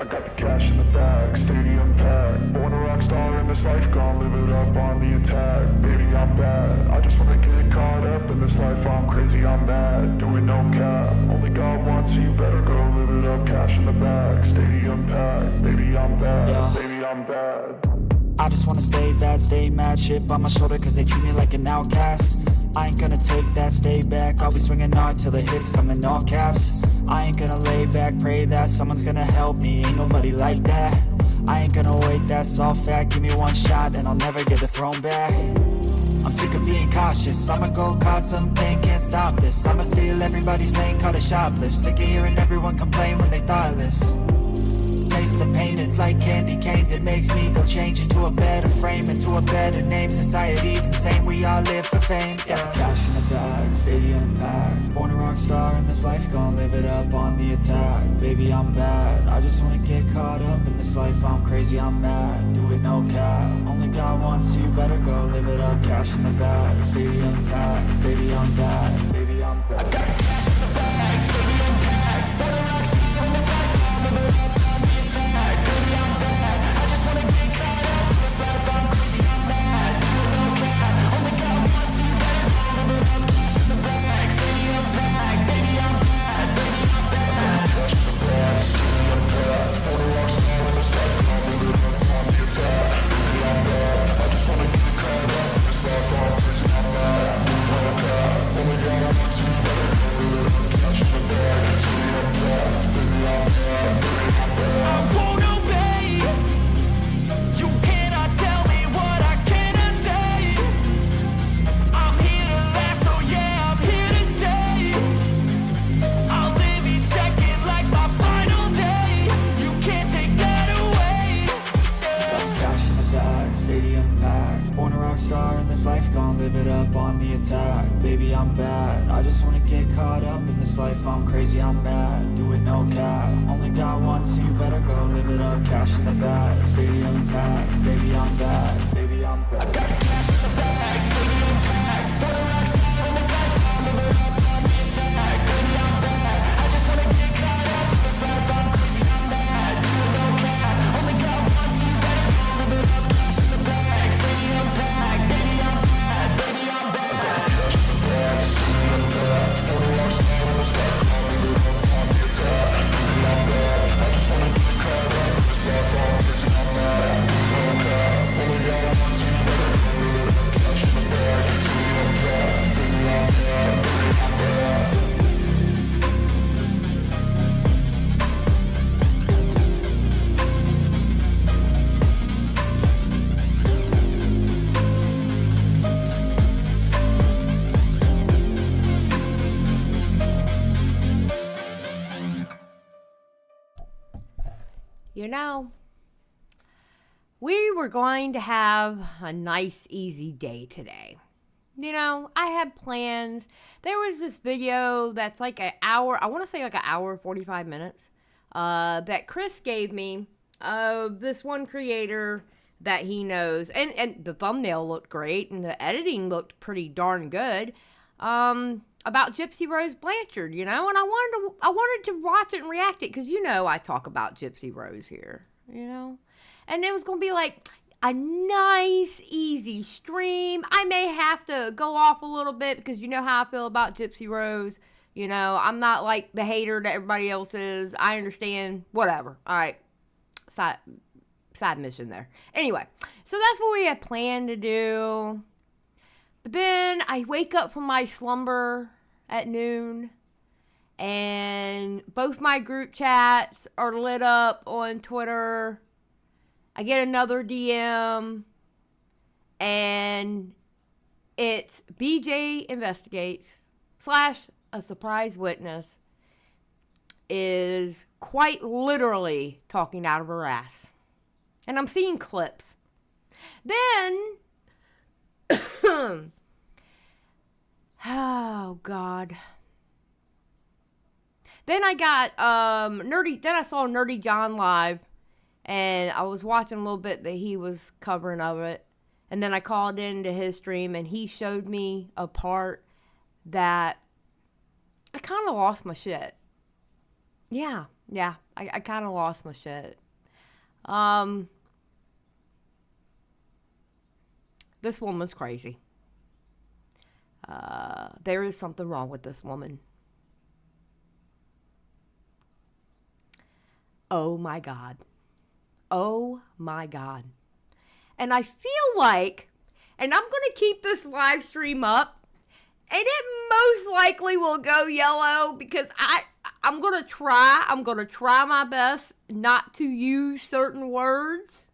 I got the cash in the bag, stadium packed. Born a rock star in this life, gonna live it up on the attack. Baby, I'm bad, I just wanna get caught up in this life. I'm crazy, I'm mad, doing no cap. Only God wants you, better go live it up. Cash in the bag, stadium packed. Baby, I'm bad, Yeah. baby, I'm bad. I just wanna stay bad, stay mad, chip on my shoulder cause they treat me like an outcast. I ain't gonna take that, stay back, I'll be swinging hard till the hits come in all caps. I ain't gonna lay back, pray that someone's gonna help me, ain't nobody like that. I ain't gonna wait, that's all fact, give me one shot and I'll never get the throne back. I'm sick of being cautious, I'ma go cause some pain, can't stop this. I'ma steal everybody's lane, call it shoplift. Sick of hearing everyone complain when they thoughtless. Taste the pain, it's like candy canes. It makes me go change into a better frame, into a better name. Society's insane, we all live for fame, yeah. Cash in the bag, stadium packed. Born a rock star in this life, gonna live it up on the attack. Baby, I'm bad, I just wanna get caught up in this life. I'm crazy, I'm mad, do it no cap. Only God wants you, better go live it up. Cash in the bag, stadium packed. Baby, I'm bad, baby, I'm bad. I got the cash in the bag, stadium packed. Born a rock star in this life, gonna live it up. Baby, I'm bad, I just wanna get caught up in this life. I'm crazy, I'm mad, do it no cap. Only God wants you, better go live it up. Cash in the bag, stadium packed. Baby, I'm bad, baby, I'm bad. I got the cash in the bag, stadium packed. Put a rock star in this life, I'll live it up on the attack. Baby, I'm bad, I just wanna get caught up in this life. I'm crazy, I'm mad, do it no cap. Only God wants you, better go live it up. Cash in the bag, stadium packed. Baby, I'm bad, baby, I'm bad. You know, we were going to have a nice, easy day today. You know, I had plans. There was this video that's like an hour, I want to say like an hour, 45 minutes, that Chris gave me of this one creator that he knows. And the thumbnail looked great and the editing looked pretty darn good. About Gypsy Rose Blanchard, you know, and I wanted to watch it and react it because, you know, I talk about Gypsy Rose here, you know, and it was going to be like a nice, easy stream. I may have to go off a little bit because you know how I feel about Gypsy Rose. You know, I'm not like the hater that everybody else is. I understand, whatever. All right, side mission there. Anyway, so that's what we had planned to do. But then I wake up from my slumber at noon and both my group chats are lit up on Twitter. I get another DM and it's BJ Investigates / a surprise witness is quite literally talking out of her ass. And I'm seeing clips. Then oh God. Then I got then I saw Nerdy John live and I was watching a little bit that he was covering of it. And then I called into his stream and he showed me a part that I kind of lost my shit. Yeah, yeah. I kind of lost my shit. Um, this woman's crazy. There is something wrong with this woman. Oh my God. Oh my God. And I feel like, and I'm going to keep this live stream up, and it most likely will go yellow because I'm going to try. I'm going to try my best not to use certain words.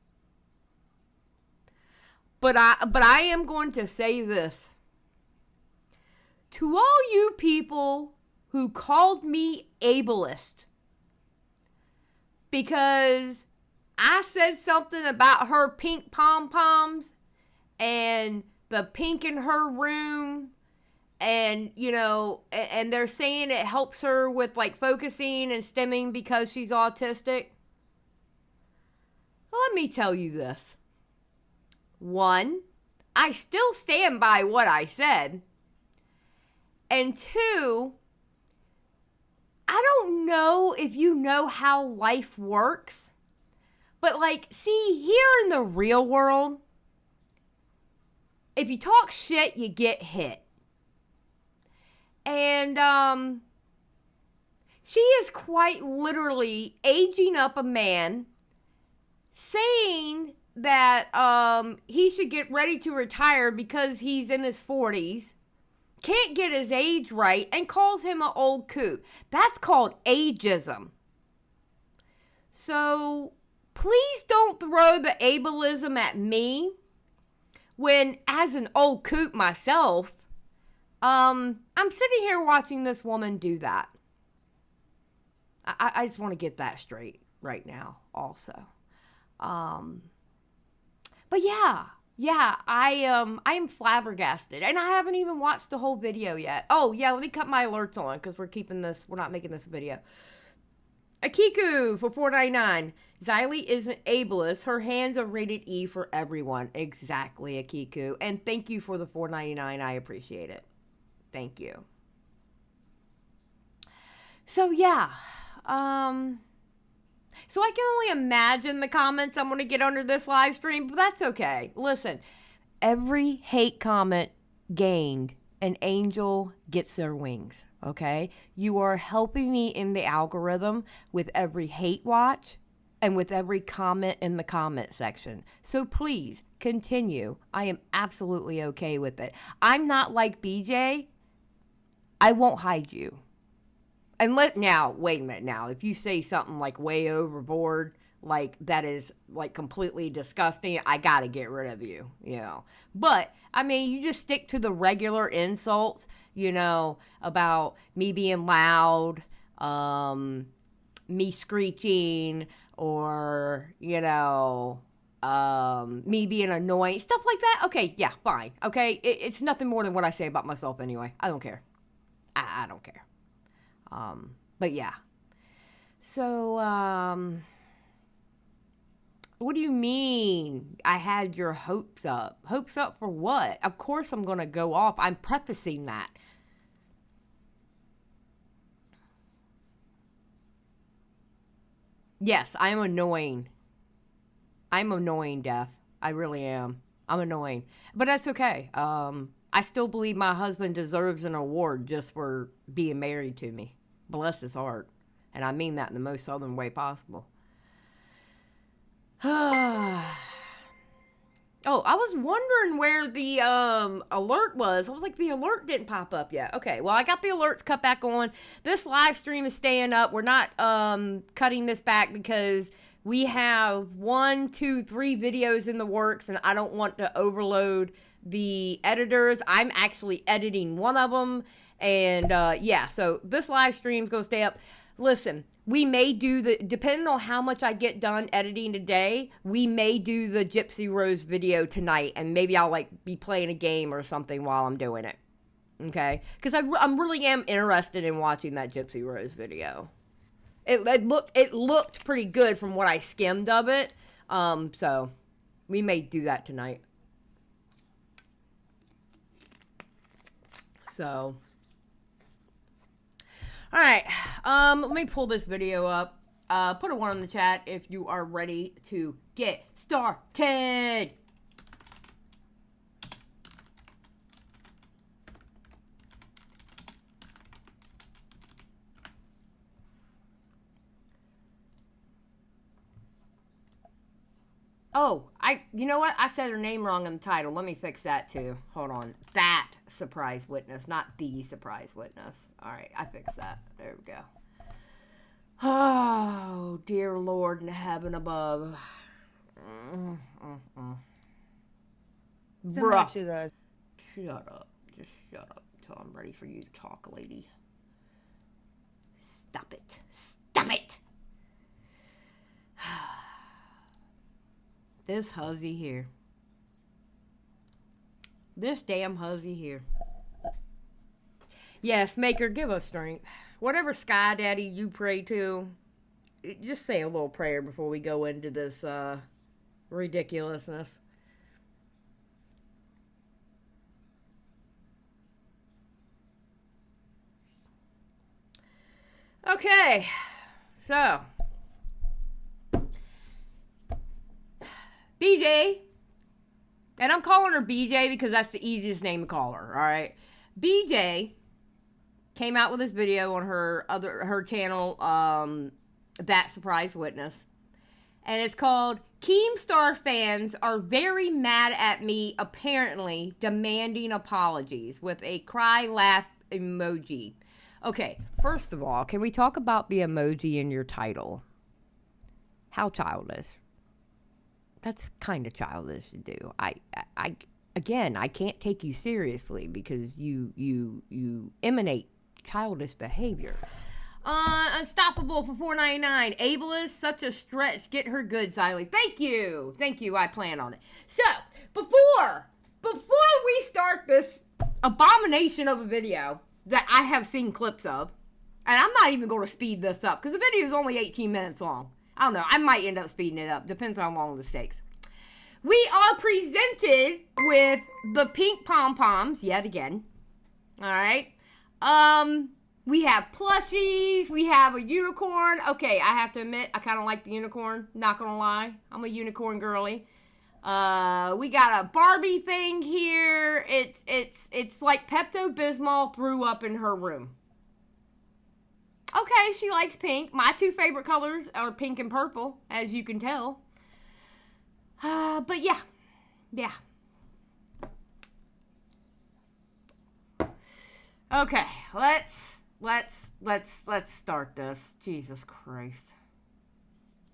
But I am going to say this. To all you people who called me ableist because I said something about her pink pom-poms and the pink in her room, and and they're saying it helps her with like focusing and stimming because she's autistic. Well, let me tell you this. One, I still stand by what I said. And two, I don't know if you know how life works, but like, see, here in the real world, if you talk shit, you get hit. And she is quite literally aging up a man, saying that he should get ready to retire because he's in his 40s, can't get his age right, and calls him an old coot. That's called ageism. So please don't throw the ableism at me when, as an old coot myself, I'm sitting here watching this woman do that. I just want to get that straight right now also. But yeah, I am flabbergasted, and I haven't even watched the whole video yet. Oh yeah, let me cut my alerts on because we're not making this a video. Akiku for $4.99. Xylie isn't ableist. Her hands are rated E for everyone. Exactly, Akiku. And thank you for the $4.99. I appreciate it. Thank you. So yeah, so I can only imagine the comments I'm going to get under this live stream, but that's okay. Listen, every hate comment gained, an angel gets their wings, okay? You are helping me in the algorithm with every hate watch and with every comment in the comment section. So please continue. I am absolutely okay with it. I'm not like BJ. I won't hide you. And now, wait a minute now. If you say something like way overboard, like that is like completely disgusting, I gotta get rid of you, But, I mean, you just stick to the regular insults, about me being loud, me screeching, or, me being annoying, stuff like that. Okay, yeah, fine. Okay, it's nothing more than what I say about myself anyway. I don't care. I don't care. But yeah. So, what do you mean I had your hopes up? Hopes up for what? Of course I'm going to go off. I'm prefacing that. Yes, I'm annoying. I'm annoying, Death. I really am. I'm annoying. But that's okay. I still believe my husband deserves an award just for being married to me. Bless his heart. And I mean that in the most southern way possible. Oh, I was wondering where the alert was. I was like, the alert didn't pop up yet. Okay, well, I got the alerts cut back on. This live stream is staying up. We're not cutting this back because we have 1, 2, 3 videos in the works, and I don't want to overload the editors. I'm actually editing one of them. And yeah, so this live stream's going to stay up. Listen, we may do depending on how much I get done editing today, we may do the Gypsy Rose video tonight, and maybe I'll be playing a game or something while I'm doing it. Okay? Because I really am interested in watching that Gypsy Rose video. It looked pretty good from what I skimmed of it. So we may do that tonight. So, All right. Let me pull this video up. Put a 1 in the chat if you are ready to get started. Oh, you know what? I said her name wrong in the title. Let me fix that too. Hold on. That surprise witness, not the surprise witness. All right, I fixed that. There we go. Oh, dear Lord in heaven above. Similar to the... Shut up. Just shut up until I'm ready for you to talk, lady. Stop it. Stop it! This hussy here. This damn hussy here. Yes, Maker, give us strength. Whatever Sky Daddy you pray to, just say a little prayer before we go into this ridiculousness. Okay, so BJ, and I'm calling her BJ because that's the easiest name to call her, all right? BJ came out with this video on her channel, That Surprise Witness, and it's called Keemstar fans are very mad at me, apparently demanding apologies, with a cry laugh emoji. Okay, first of all, can we talk about the emoji in your title? How childish. That's kind of childish to do. Again, I can't take you seriously because you emanate childish behavior. Unstoppable for $4.99. Ableist, such a stretch. Get her good, Xylie. Thank you. Thank you. I plan on it. So, before we start this abomination of a video that I have seen clips of, and I'm not even going to speed this up because the video is only 18 minutes long. I don't know. I might end up speeding it up. Depends on how long this takes. We are presented with the pink pom-poms yet again. All right. We have plushies. We have a unicorn. Okay, I have to admit, I kind of like the unicorn. Not gonna lie, I'm a unicorn girly. We got a Barbie thing here. It's like Pepto-Bismol threw up in her room. Okay, she likes pink. My two favorite colors are pink and purple, as you can tell. But yeah. Okay, let's start this. Jesus Christ.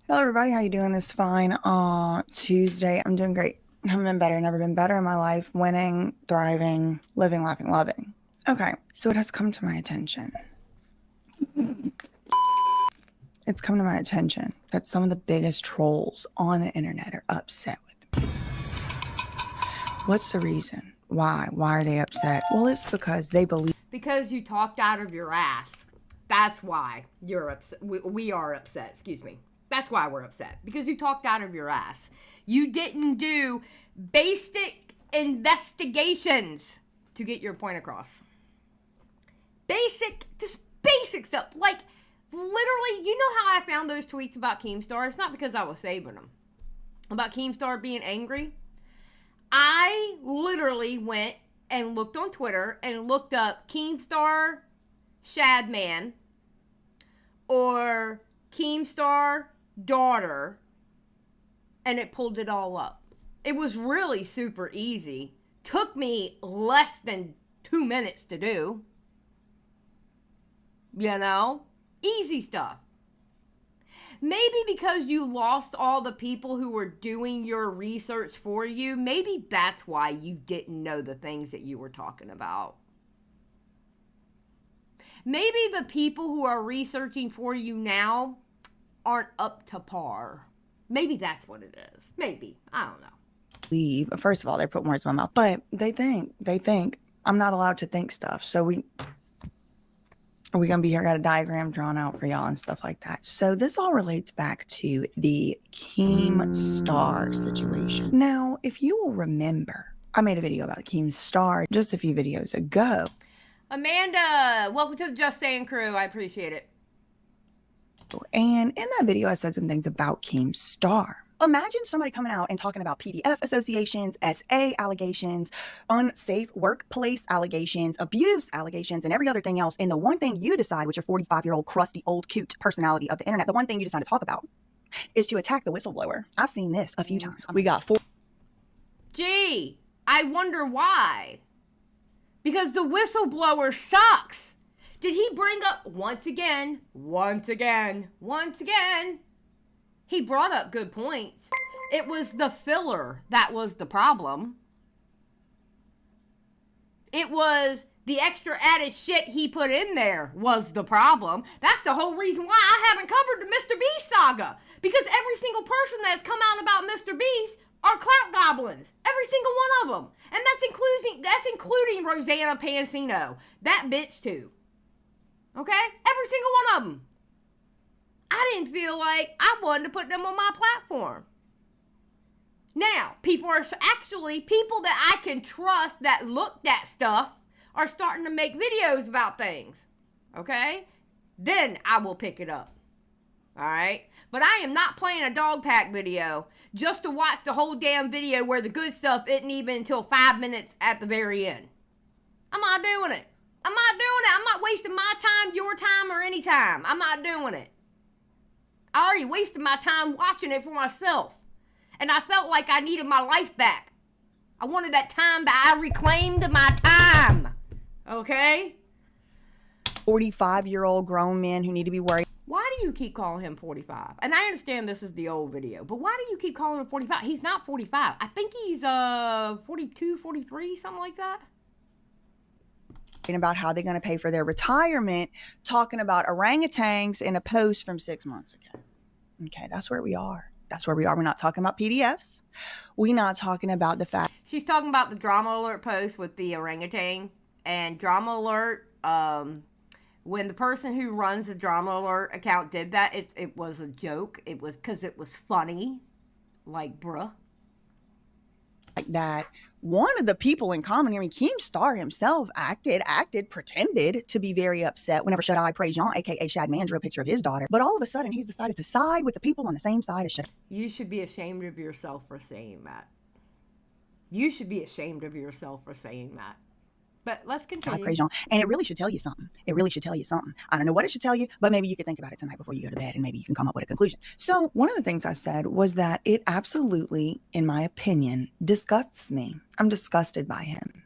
Hello, everybody. How you doing this fine Tuesday? I'm doing great. Haven't been better. Never been better in my life. Winning, thriving, living, laughing, loving. Okay, so it has come to my attention. It's come to my attention that some of the biggest trolls on the internet are upset with me. What's the reason? Why? Why are they upset? Well, it's because they believe... Because you talked out of your ass. That's why you're upset. We are upset. Excuse me. That's why we're upset. Because you talked out of your ass. You didn't do basic investigations to get your point across. Just basic stuff. Like, literally, you know how I found those tweets about Keemstar? It's not because I was saving them. About Keemstar being angry. I literally went and looked on Twitter and looked up Keemstar Shadman or Keemstar daughter, and it pulled it all up. It was really super easy. Took me less than 2 minutes to do. You know? Easy stuff. Maybe because you lost all the people who were doing your research for you, maybe that's why you didn't know the things that you were talking about. Maybe the people who are researching for you now aren't up to par. Maybe that's what it is. Maybe. I don't know. First of all, they're putting words in my mouth, but they think I'm not allowed to think stuff. So we're going to be here, got a diagram drawn out for y'all and stuff like that. So this all relates back to the Keemstar situation. Now, if you will remember, I made a video about Keemstar just a few videos ago. Amanda, welcome to the Just Saying crew. I appreciate it. And in that video, I said some things about Xylie Star. Imagine somebody coming out and talking about PDF associations, SA allegations, unsafe workplace allegations, abuse allegations, and every other thing else. And the one thing you decide with your 45-year-old crusty old cute personality of the internet, the one thing you decide to talk about is to attack the whistleblower. I've seen this a few times. We got four. Gee, I wonder why. Because the whistleblower sucks. Did he bring up once again? He brought up good points. It was the filler that was the problem. It was the extra added shit he put in there was the problem. That's the whole reason why I haven't covered the Mr. Beast saga. Because every single person that's come out about Mr. Beast are clout goblins. Every single one of them. And that's including Rosanna Pansino. That bitch too. Okay? Every single one of them. I didn't feel like I wanted to put them on my platform. Now, people that I can trust that looked at stuff are starting to make videos about things. Okay? Then I will pick it up. All right? But I am not playing a dog pack video just to watch the whole damn video where the good stuff isn't even until 5 minutes at the very end. I'm not doing it. I'm not wasting my time, your time, or any time. I'm not doing it. I already wasted my time watching it for myself. And I felt like I needed my life back. I wanted that time back. I reclaimed my time. Okay? 45-year-old grown men who need to be worried. Why do you keep calling him 45? And I understand this is the old video, but why do you keep calling him 45? He's not 45. I think he's 42, 43, something like that. About how they're going to pay for their retirement, talking about orangutans in a post from 6 months ago. Okay, that's where we are. We're not talking about PDFs. We're not talking about the fact. She's talking about the drama alert post with the orangutan. And drama alert, when the person who runs the drama alert account did that, it was a joke. It was because it was funny. Like, bruh. Like that. One of the people in common, Xylie Star himself pretended to be very upset whenever Shut Eye Praise Jean, aka Shad Man, drew a picture of his daughter. But all of a sudden, he's decided to side with the people on the same side as Shut. You should be ashamed of yourself for saying that. You should be ashamed of yourself for saying that. But let's continue. And it really should tell you something. I don't know what it should tell you, but maybe you could think about it tonight before you go to bed, and maybe you can come up with a conclusion. So one of the things I said was that it absolutely, in my opinion, disgusts me. I'm disgusted by him.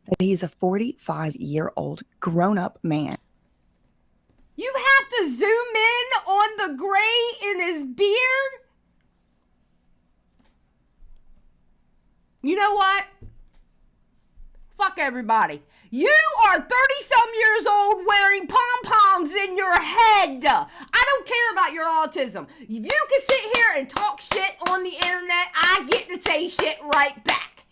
That he's a 45-year-old grown-up man. You have to zoom in on the gray in his beard? You know what? Fuck everybody. You are 30-some years old wearing pom-poms in your head. I don't care about your autism. You can sit here and talk shit on the internet. I get to say shit right back.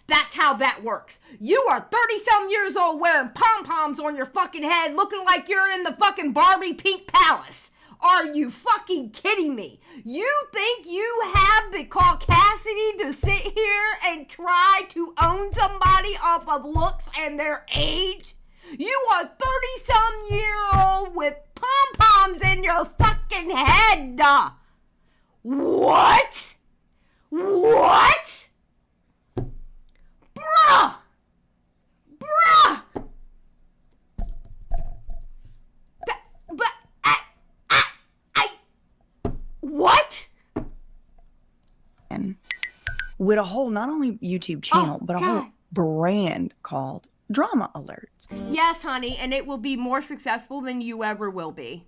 That's how that works. You are 30-some years old wearing pom-poms on your fucking head looking like you're in the fucking Barbie Pink Palace. Are you fucking kidding me? You think you have the caucasity to sit here and try to own somebody off of looks and their age? You are 30-some-year-old with pom-poms in your fucking head. What? Bruh! What? And with a whole, not only YouTube channel, but a whole brand called Drama Alerts. Yes, honey, and it will be more successful than you ever will be.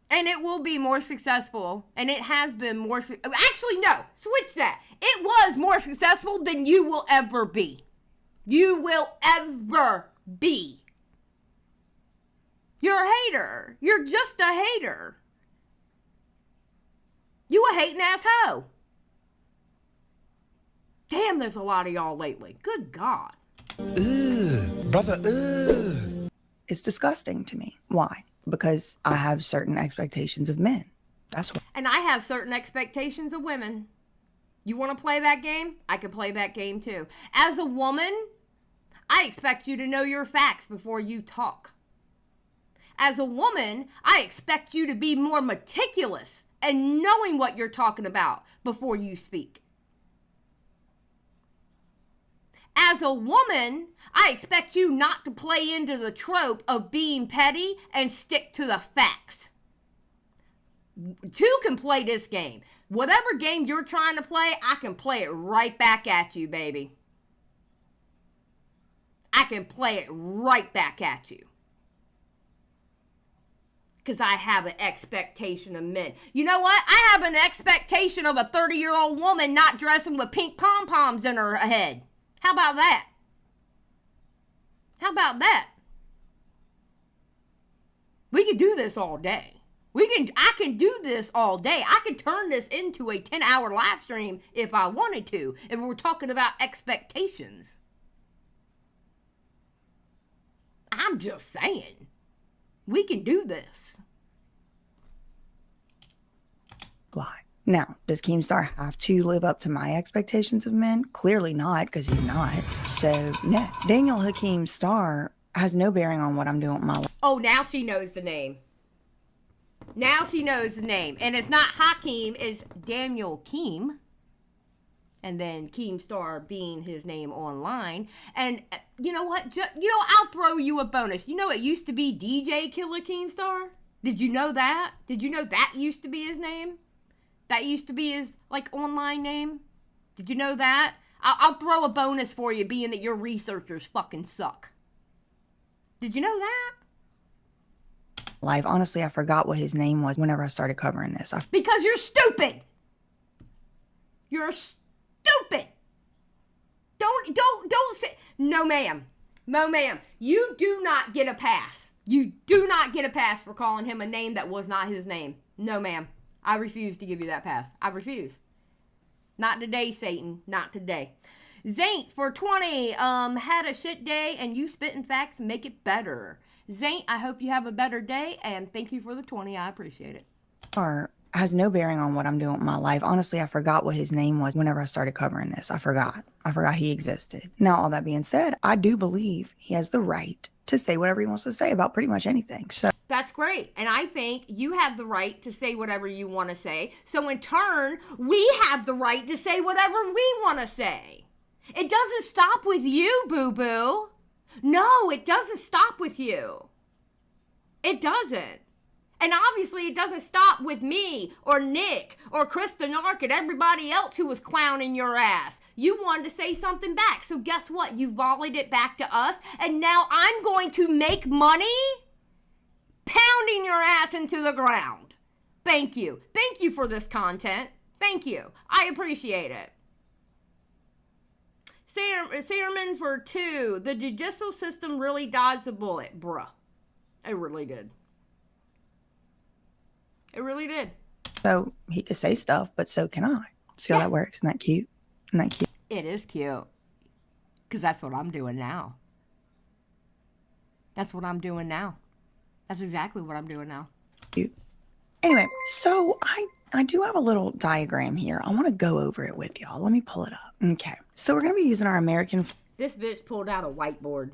And it will be more successful, and it has been more actually, no, switch that. It was more successful than you will ever be. You will ever be. You're a hater. You're just a hater. You a hating ass hoe. Damn, there's a lot of y'all lately. Good God. Brother. It's disgusting to me. Why? Because I have certain expectations of men. That's why. And I have certain expectations of women. You want to play that game? I can play that game too. As a woman, I expect you to know your facts before you talk. As a woman, I expect you to be more meticulous and knowing what you're talking about before you speak. As a woman, I expect you not to play into the trope of being petty and stick to the facts. Two can play this game. Whatever game you're trying to play, I can play it right back at you, baby. I can play it right back at you. Because I have an expectation of men. You know what? I have an expectation of a 30-year-old woman not dressing with pink pom-poms in her head. How about that? How about that? We can do this all day. I can do this all day. I can turn this into a 10-hour live stream if I wanted to, if we're talking about expectations. I'm just saying. We can do this. Why? Now, does Keemstar have to live up to my expectations of men? Clearly not, because he's not. So, no. Daniel Hakeem Star has no bearing on what I'm doing with my life. Oh, now she knows the name. Now she knows the name. And it's not Hakeem, it's Daniel Keem. And then Keemstar being his name online. And you know what? I'll throw you a bonus. You know, it used to be DJ Killer Keemstar. Did you know that? Did you know that used to be his name? That used to be his, online name? Did you know that? I'll throw a bonus for you, being that your researchers fucking suck. Did you know that? Life. Honestly, I forgot what his name was whenever I started covering this. Because you're stupid. You're stupid. Don't say, no ma'am. No ma'am. You do not get a pass. You do not get a pass for calling him a name that was not his name. No ma'am. I refuse to give you that pass. I refuse. Not today, Satan. Not today. Zaint for 20. Had a shit day and you spitting facts make it better. Zaint, I hope you have a better day and thank you for the 20. I appreciate it. Has no bearing on what I'm doing with my life. Honestly, I forgot what his name was whenever I started covering this. I forgot he existed. Now, all that being said, I do believe he has the right to say whatever he wants to say about pretty much anything. So that's great. And I think you have the right to say whatever you want to say. So in turn, we have the right to say whatever we want to say. It doesn't stop with you, boo-boo. No, it doesn't stop with you. It doesn't. And obviously it doesn't stop with me or Nick or Kristen Ark and everybody else who was clowning your ass. You wanted to say something back. So guess what? You volleyed it back to us. And now I'm going to make money pounding your ass into the ground. Thank you. Thank you for this content. Thank you. I appreciate it. Searman for 2. The judicial system really dodged a bullet. Bruh. It really did. It really did. So he could say stuff, but so can I. See how that works? Isn't that cute? Isn't that cute? It is cute. Because that's what I'm doing now. That's what I'm doing now. That's exactly what I'm doing now. Cute. Anyway, so I do have a little diagram here. I want to go over it with y'all. Let me pull it up. Okay. So we're going to be using our American... This bitch pulled out a whiteboard.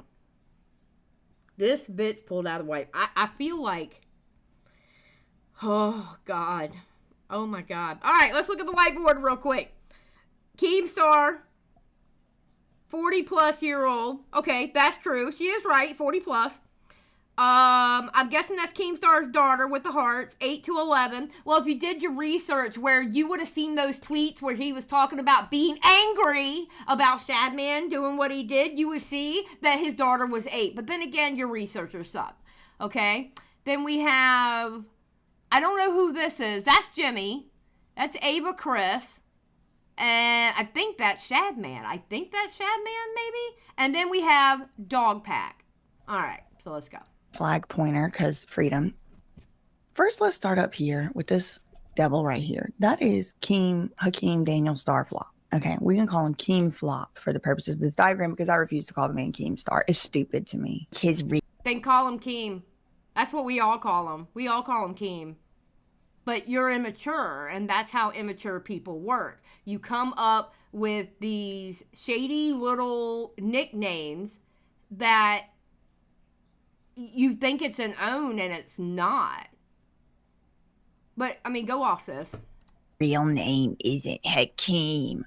This bitch pulled out a white. I feel like... Oh, God. Oh, my God. All right, let's look at the whiteboard real quick. Keemstar, 40-plus year old. Okay, that's true. She is right, 40-plus. I'm guessing that's Keemstar's daughter with the hearts, 8 to 11. Well, if you did your research where you would have seen those tweets where he was talking about being angry about Shadman doing what he did, you would see that his daughter was 8. But then again, your researchers suck. Okay? Then we have... I don't know who this is. That's Jimmy. That's Ava Chris. And I think that's Shadman. Maybe. And then we have Dog Pack. All right, so let's go. Flag pointer, because freedom. First, let's start up here with this devil right here. That is Hakeem Daniel Star Flop. Okay, we can call him Keem Flop for the purposes of this diagram because I refuse to call the man Keem Star. It's stupid to me. Then call him Keem. That's what we all call him. We all call him Keem. but you're immature, and that's how immature people work. You come up with these shady little nicknames that you think it's an own, and it's not. But, I mean, go off, sis. Real name isn't Hakeem.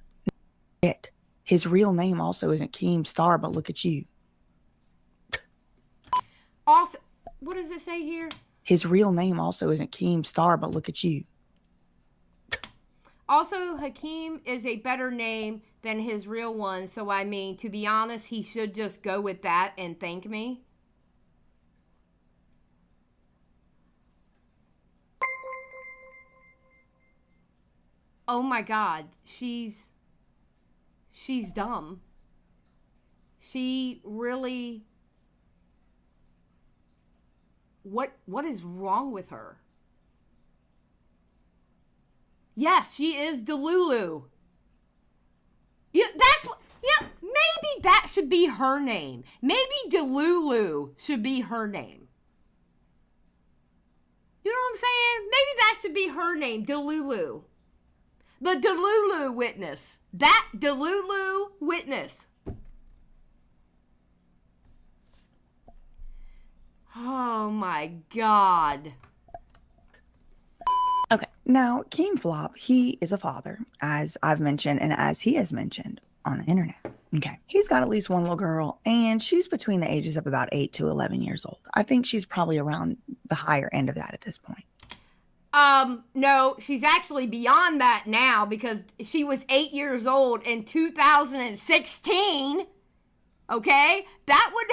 His real name also isn't Keem Star, but look at you. Also, what does it say here? His real name also isn't Keem Star, but look at you. Also, Hakeem is a better name than his real one. So, I mean, to be honest, he should just go with that and thank me. Oh my God, she's dumb. She really, what is wrong with her? Yes, she is Delulu. Yeah, maybe that should be her name. Maybe Delulu should be her name. You know what I'm saying? Maybe that should be her name, Delulu. The Delulu witness. That Delulu witness. Oh my God. Okay, now King Flop, he is a father, as I've mentioned, and as he has mentioned on the internet. Okay, he's got at least one little girl, and she's between the ages of about 8 to 11 years old. I think she's probably around the higher end of that at this point. No, she's actually beyond that now because she was 8 years old in 2016. Okay? That would,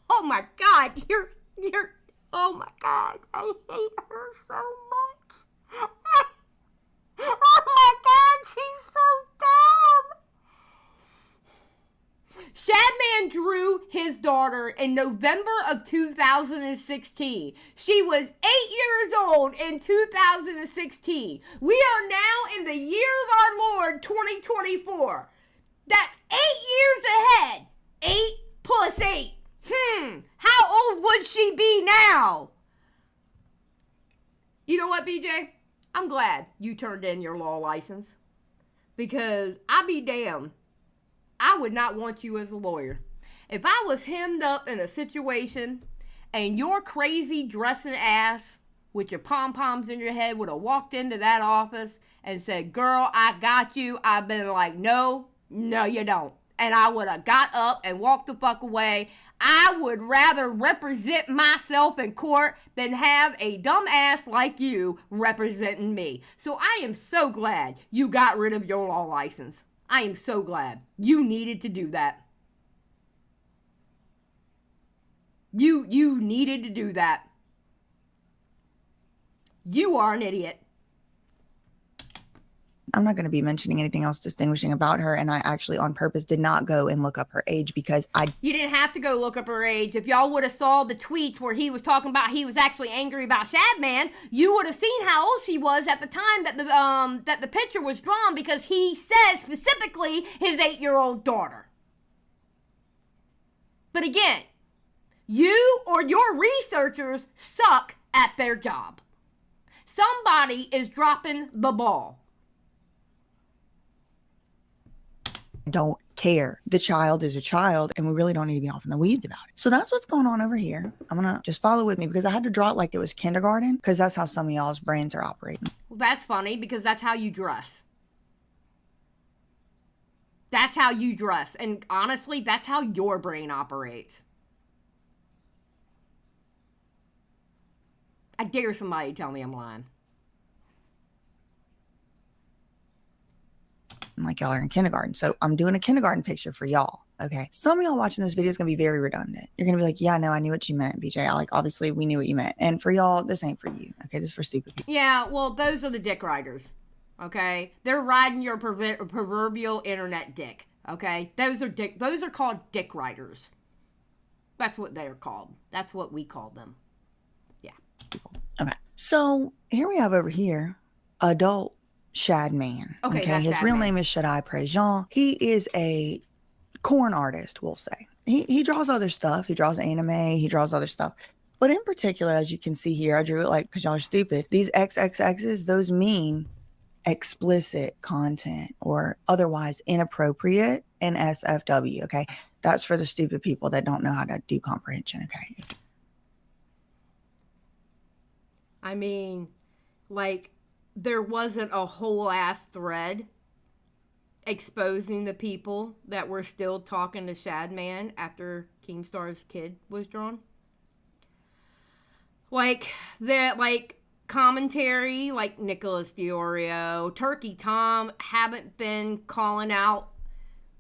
oh my God, you're, oh my God, I hate her so much. Oh my God, she's so dumb. Shadman drew his daughter in November of 2016. She was 8 years old in 2016. We are now in the year of our Lord, 2024. That's 8 years ahead. 8 plus 8. How old would she be now? You know what, BJ? I'm glad you turned in your law license. Because I'll be damned, I would not want you as a lawyer. If I was hemmed up in a situation and your crazy dressing ass with your pom-poms in your head would have walked into that office and said, girl, I got you, I've been like, no, you don't. And I would have got up and walked the fuck away. I would rather represent myself in court than have a dumb ass like you representing me. So I am so glad you got rid of your law license. I am so glad. You needed to do that. You needed to do that. You are an idiot. I'm not going to be mentioning anything else distinguishing about her, and I actually on purpose did not go and look up her age because You didn't have to go look up her age. If y'all would have saw the tweets where he was talking about he was actually angry about Shadman, you would have seen how old she was at the time that the picture was drawn, because he said specifically his 8-year-old daughter. But again, you or your researchers suck at their job. Somebody is dropping the ball. don't care. The child is a child, and we really don't need to be off in the weeds about it. So that's what's going on over here. I'm gonna just follow with me because I had to draw it like it was kindergarten because that's how some of y'all's brains are operating. Well, that's funny because that's how you dress. That's how you dress. And honestly, that's how your brain operates. I dare somebody to tell me I'm lying. Like y'all are in kindergarten. So I'm doing a kindergarten picture for y'all. Okay. Some of y'all watching this video is going to be very redundant. You're going to be like, yeah, no, I knew what you meant, BJ. Obviously we knew what you meant. And for y'all, this ain't for you. Okay. This is for stupid people. Yeah, well, those are the dick riders. Okay. They're riding your proverbial internet dick. Okay. Those are called dick riders. That's what they're called. That's what we call them. Yeah. Okay. So here we have over here, adult Shadman. Okay, his real name is Shadai Prejean. He is a corn artist, we'll say. He draws other stuff. He draws anime. He draws other stuff. But in particular, as you can see here, I drew it like, because y'all are stupid. These XXXs, those mean explicit content or otherwise inappropriate in SFW, okay? That's for the stupid people that don't know how to do comprehension, okay? I mean, like, there wasn't a whole ass thread exposing the people that were still talking to Shadman after Keemstar's kid was drawn. Like, that, like, commentary, like Nicholas Diorio, Turkey Tom haven't been calling out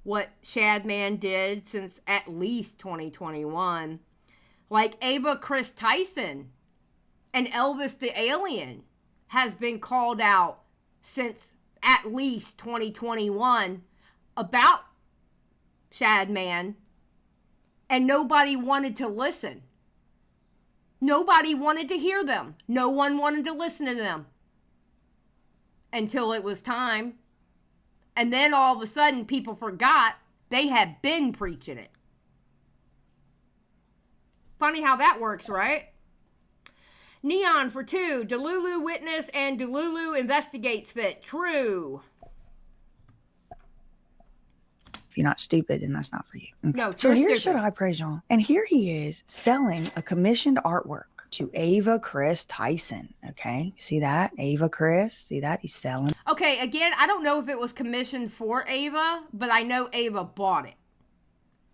what Shadman did since at least 2021. Like, Ava Chris Tyson and Elvis the Alien has been called out since at least 2021 about Shadman, and nobody wanted to listen. Nobody wanted to hear them. No one wanted to listen to them until it was time. And then all of a sudden people forgot they had been preaching it. Funny how that works, right? Neon for 2. Delulu witness and Delulu investigates fit. True. If you're not stupid, then that's not for you. Okay. No, so you're here's stupid. Chesapeake VA. And here he is selling a commissioned artwork to Ava Chris Tyson. Okay. See that? Ava Chris. See that? He's selling. Okay, again, I don't know if it was commissioned for Ava, but I know Ava bought it.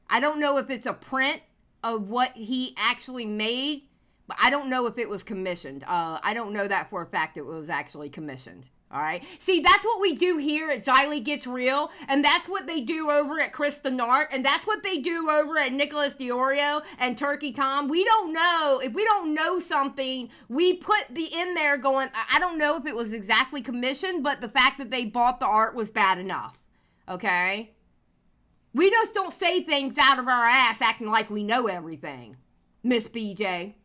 I don't know if it's a print of what he actually made, but I don't know if it was commissioned. I don't know that for a fact it was actually commissioned. All right. See, that's what we do here at Xylie Gets Real, and that's what they do over at Chris the Narc, and that's what they do over at Nicholas Diorio and Turkey Tom. We don't know. If we don't know something, we put the in there going, I don't know if it was exactly commissioned, but the fact that they bought the art was bad enough. Okay? We just don't say things out of our ass acting like we know everything, Miss BJ.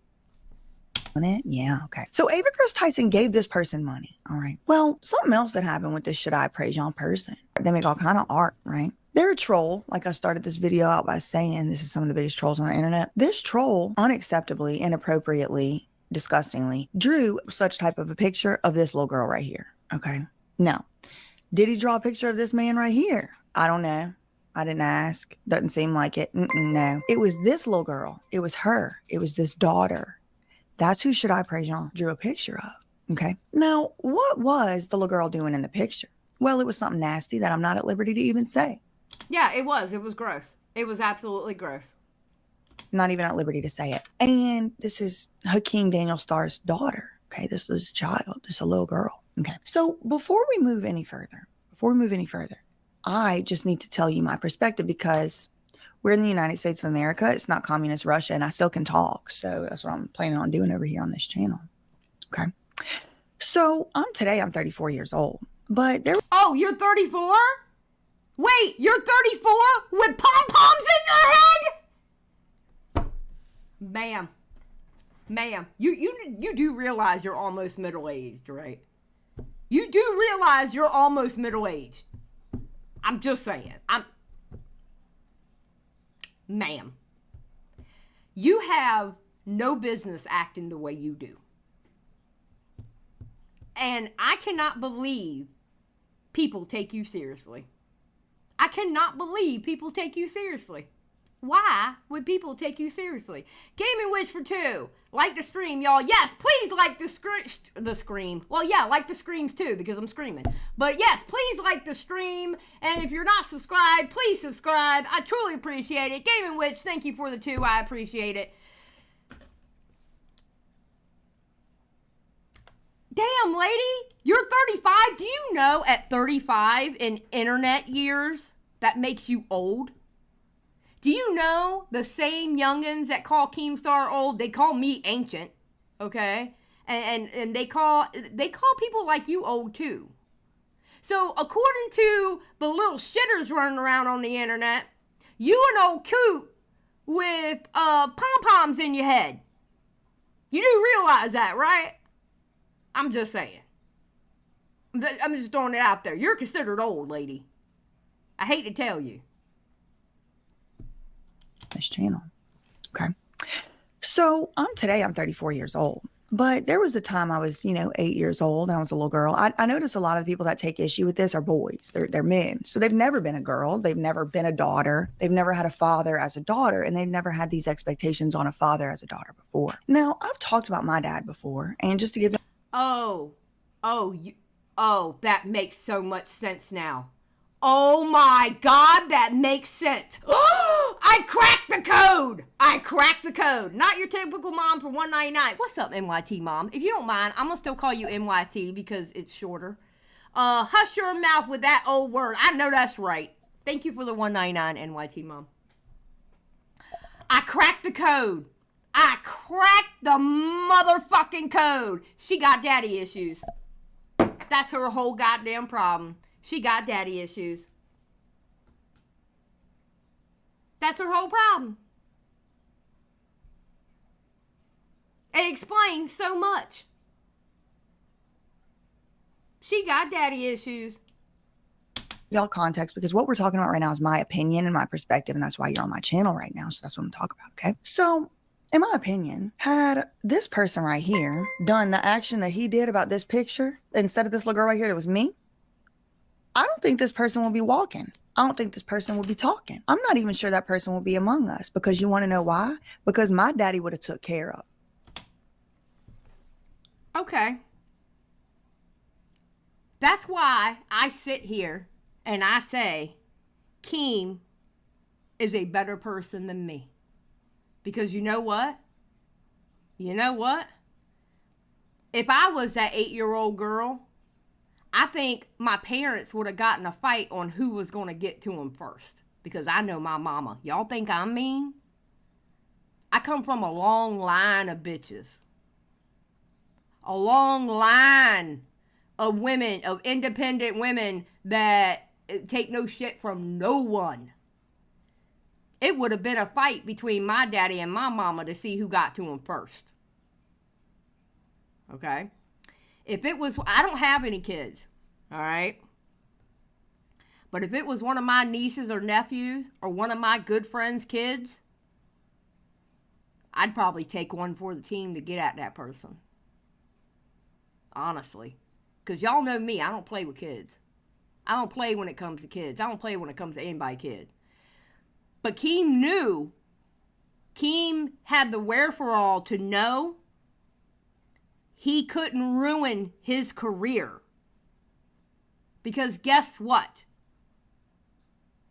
It? Yeah, okay. So Ava Chris Tyson gave this person money. All right. Well, something else that happened with this Should I Praise Y'all person. They make all kind of art, right? They're a troll. Like I started this video out by saying, this is some of the biggest trolls on the internet. This troll unacceptably, inappropriately, disgustingly drew such type of a picture of this little girl right here. Okay. Now, did he draw a picture of this man right here? I don't know. I didn't ask. Doesn't seem like it. No. It was this little girl. It was her. It was this daughter. That's who Should I Praise Y'all drew a picture of. Okay. Now, what was the little girl doing in the picture? Well, it was something nasty that I'm not at liberty to even say. Yeah, it was. It was gross. It was absolutely gross. Not even at liberty to say it. And this is Hakeem Daniel Starr's daughter. Okay. This is a child. This is a little girl. Okay. So before we move any further, I just need to tell you my perspective because we're in the United States of America. It's not communist Russia, and I still can talk. So that's what I'm planning on doing over here on this channel. Okay. So I'm 34 years old, but there. Oh, you're 34? Wait, you're 34 with pom-poms in your head? Ma'am, you do realize you're almost middle-aged, right? You do realize you're almost middle-aged. I'm just saying. Ma'am, you have no business acting the way you do. And I cannot believe people take you seriously. I cannot believe people take you seriously. Why would people take you seriously? Gaming Witch for 2. Like the stream, y'all. Yes, please like the scream. Well, yeah, like the screams too, because I'm screaming. But yes, please like the stream. And if you're not subscribed, please subscribe. I truly appreciate it. Gaming Witch, thank you for the 2. I appreciate it. Damn, lady, you're 35. Do you know at 35 in internet years, that makes you old? Do you know the same youngins that call Keemstar old, they call me ancient, okay? And they call people like you old too. So according to the little shitters running around on the internet, you an old coot with pom-poms in your head. You do realize that, right? I'm just saying. I'm just throwing it out there. You're considered old, lady. I hate to tell you. This channel. Okay. So I'm 34 years old. But there was a time I was, 8 years old and I was a little girl. I notice a lot of the people that take issue with this are boys. They're men. So they've never been a girl. They've never been a daughter. They've never had a father as a daughter. And they've never had these expectations on a father as a daughter before. Now, I've talked about my dad before. And just to give them. That makes so much sense now. Oh my God, that makes sense. I cracked the code. Not your typical mom for $1.99. What's up, NYT mom? If you don't mind, I'm gonna still call you NYT because it's shorter. Hush your mouth with that old word. I know that's right. Thank you for the $1.99, NYT mom. I cracked the code. I cracked the motherfucking code. She got daddy issues. That's her whole goddamn problem. She got daddy issues. That's her whole problem. It explains so much. She got daddy issues. Y'all context, because what we're talking about right now is my opinion and my perspective, and that's why you're on my channel right now. So that's what I'm talking about, okay? So, in my opinion, had this person right here done the action that he did about this picture instead of this little girl right here that was me, I don't think this person will be walking. I don't think this person will be talking. I'm not even sure that person will be among us, because you want to know why? Because my daddy would have took care of. Okay. That's why I sit here and I say, Keem is a better person than me. Because you know what? If I was that 8-year-old girl, I think my parents would have gotten a fight on who was going to get to him first. Because I know my mama. Y'all think I'm mean? I come from a long line of bitches. A long line of women, of independent women that take no shit from no one. It would have been a fight between my daddy and my mama to see who got to him first. Okay? If it was, I don't have any kids, all right? But if it was one of my nieces or nephews or one of my good friends' kids, I'd probably take one for the team to get at that person. Honestly. Because y'all know me, I don't play with kids. I don't play when it comes to kids. I don't play when it comes to anybody kid. But Keem knew. Keem had the wherewithal to know he couldn't ruin his career. Because guess what?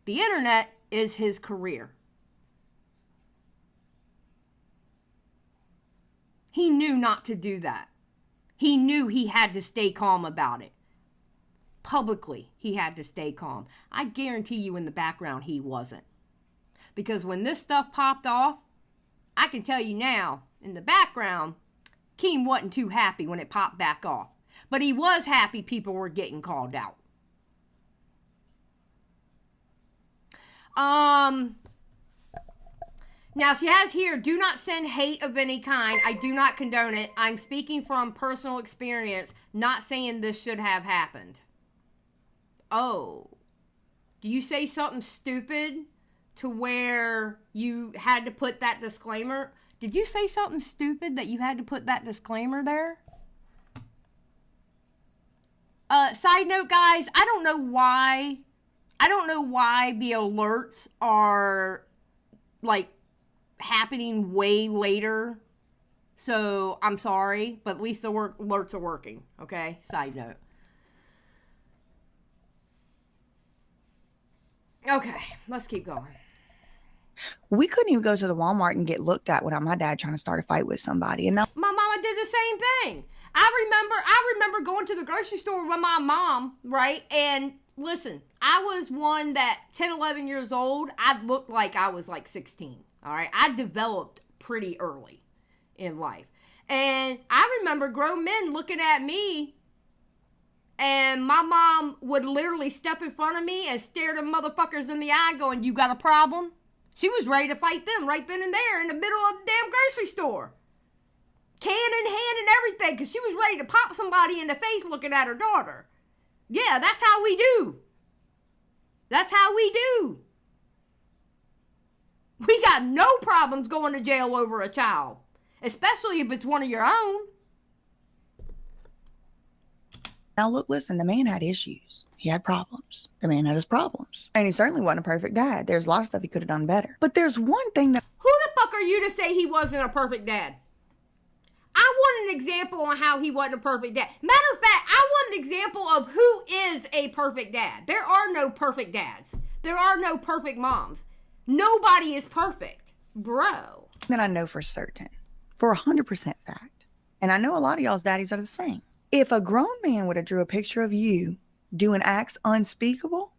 The internet is his career. He knew not to do that. He knew he had to stay calm about it. Publicly, he had to stay calm. I guarantee you in the background he wasn't. Because when this stuff popped off, I can tell you now, in the background, Keem wasn't too happy when it popped back off. But he was happy people were getting called out. Now she has here, do not send hate of any kind. I do not condone it. I'm speaking from personal experience, not saying this should have happened. Oh. Do you say something stupid to where you had to put that disclaimer? Did you say something stupid that you had to put that disclaimer there? Side note, guys, I don't know why the alerts are like happening way later. So I'm sorry, but at least the alerts are working. Okay, side note. Okay, let's keep going. We couldn't even go to the Walmart and get looked at without my dad trying to start a fight with somebody. And now my mama did the same thing. I remember going to the grocery store with my mom, right? And listen, I was one that 10, 11 years old, I looked like I was like 16. All right. I developed pretty early in life. And I remember grown men looking at me, and my mom would literally step in front of me and stare them motherfuckers in the eye going, "You got a problem?" She was ready to fight them right then and there in the middle of the damn grocery store. Can in hand and everything, because she was ready to pop somebody in the face looking at her daughter. Yeah, that's how we do. That's how we do. We got no problems going to jail over a child. especially if it's one of your own. Now, look, listen, the man had issues. He had problems. The man had his problems. And he certainly wasn't a perfect dad. There's a lot of stuff he could have done better. But there's one thing that... Who the fuck are you to say he wasn't a perfect dad? I want an example on how he wasn't a perfect dad. Matter of fact, I want an example of who is a perfect dad. There are no perfect dads. There are no perfect moms. Nobody is perfect, bro. That I know for certain, for 100% fact, and I know a lot of y'all's daddies are the same. If a grown man would have drew a picture of you doing acts unspeakable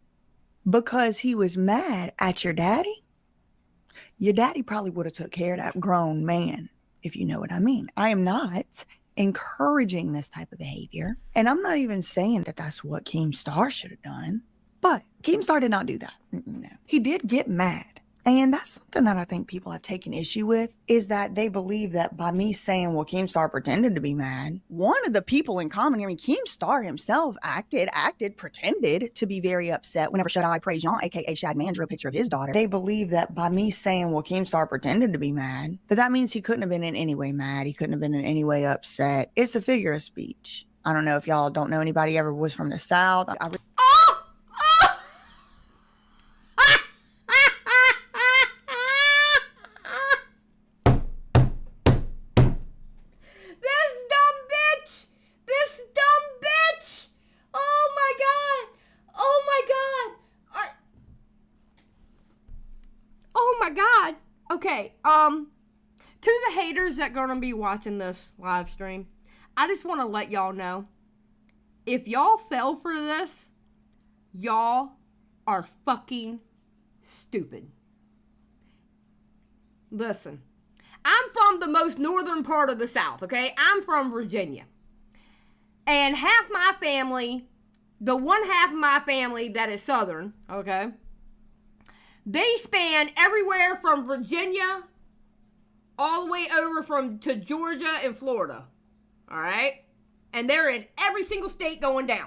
because he was mad at your daddy probably would have took care of that grown man, if you know what I mean. I am not encouraging this type of behavior, and I'm not even saying that that's what Keem Star should have done, but Keem Star did not do that. No. He did get mad. And that's something that I think people have taken issue with, is that they believe that by me saying, well, Keem Star pretended to be mad, one of the people in common, I mean, Keem Star himself pretended to be very upset whenever Shut I Praise Jean, aka Shad Man, drew a picture of his daughter. They believe that by me saying, well, Keem Star pretended to be mad, that means he couldn't have been in any way mad. He couldn't have been in any way upset. It's a figure of speech. I don't know if y'all don't know anybody ever was from the South. Okay, to the haters that gonna be watching this live stream, I just want to let y'all know, if y'all fell for this, y'all are fucking stupid. Listen, I'm from the most northern part of the South, okay? I'm from Virginia. And half my family, the one half of my family that is Southern, okay? They span everywhere from Virginia all the way over to Georgia and Florida. All right? And they're in every single state going down.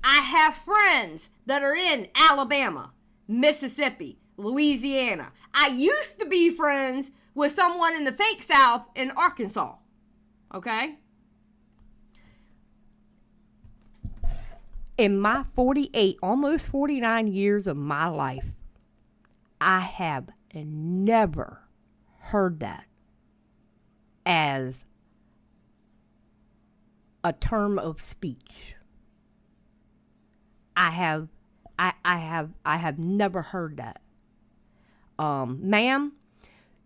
I have friends that are in Alabama, Mississippi, Louisiana. I used to be friends with someone in the fake South in Arkansas. Okay? In my 48, almost 49 years of my life, I have never heard that as a term of speech. I have never heard that. Ma'am,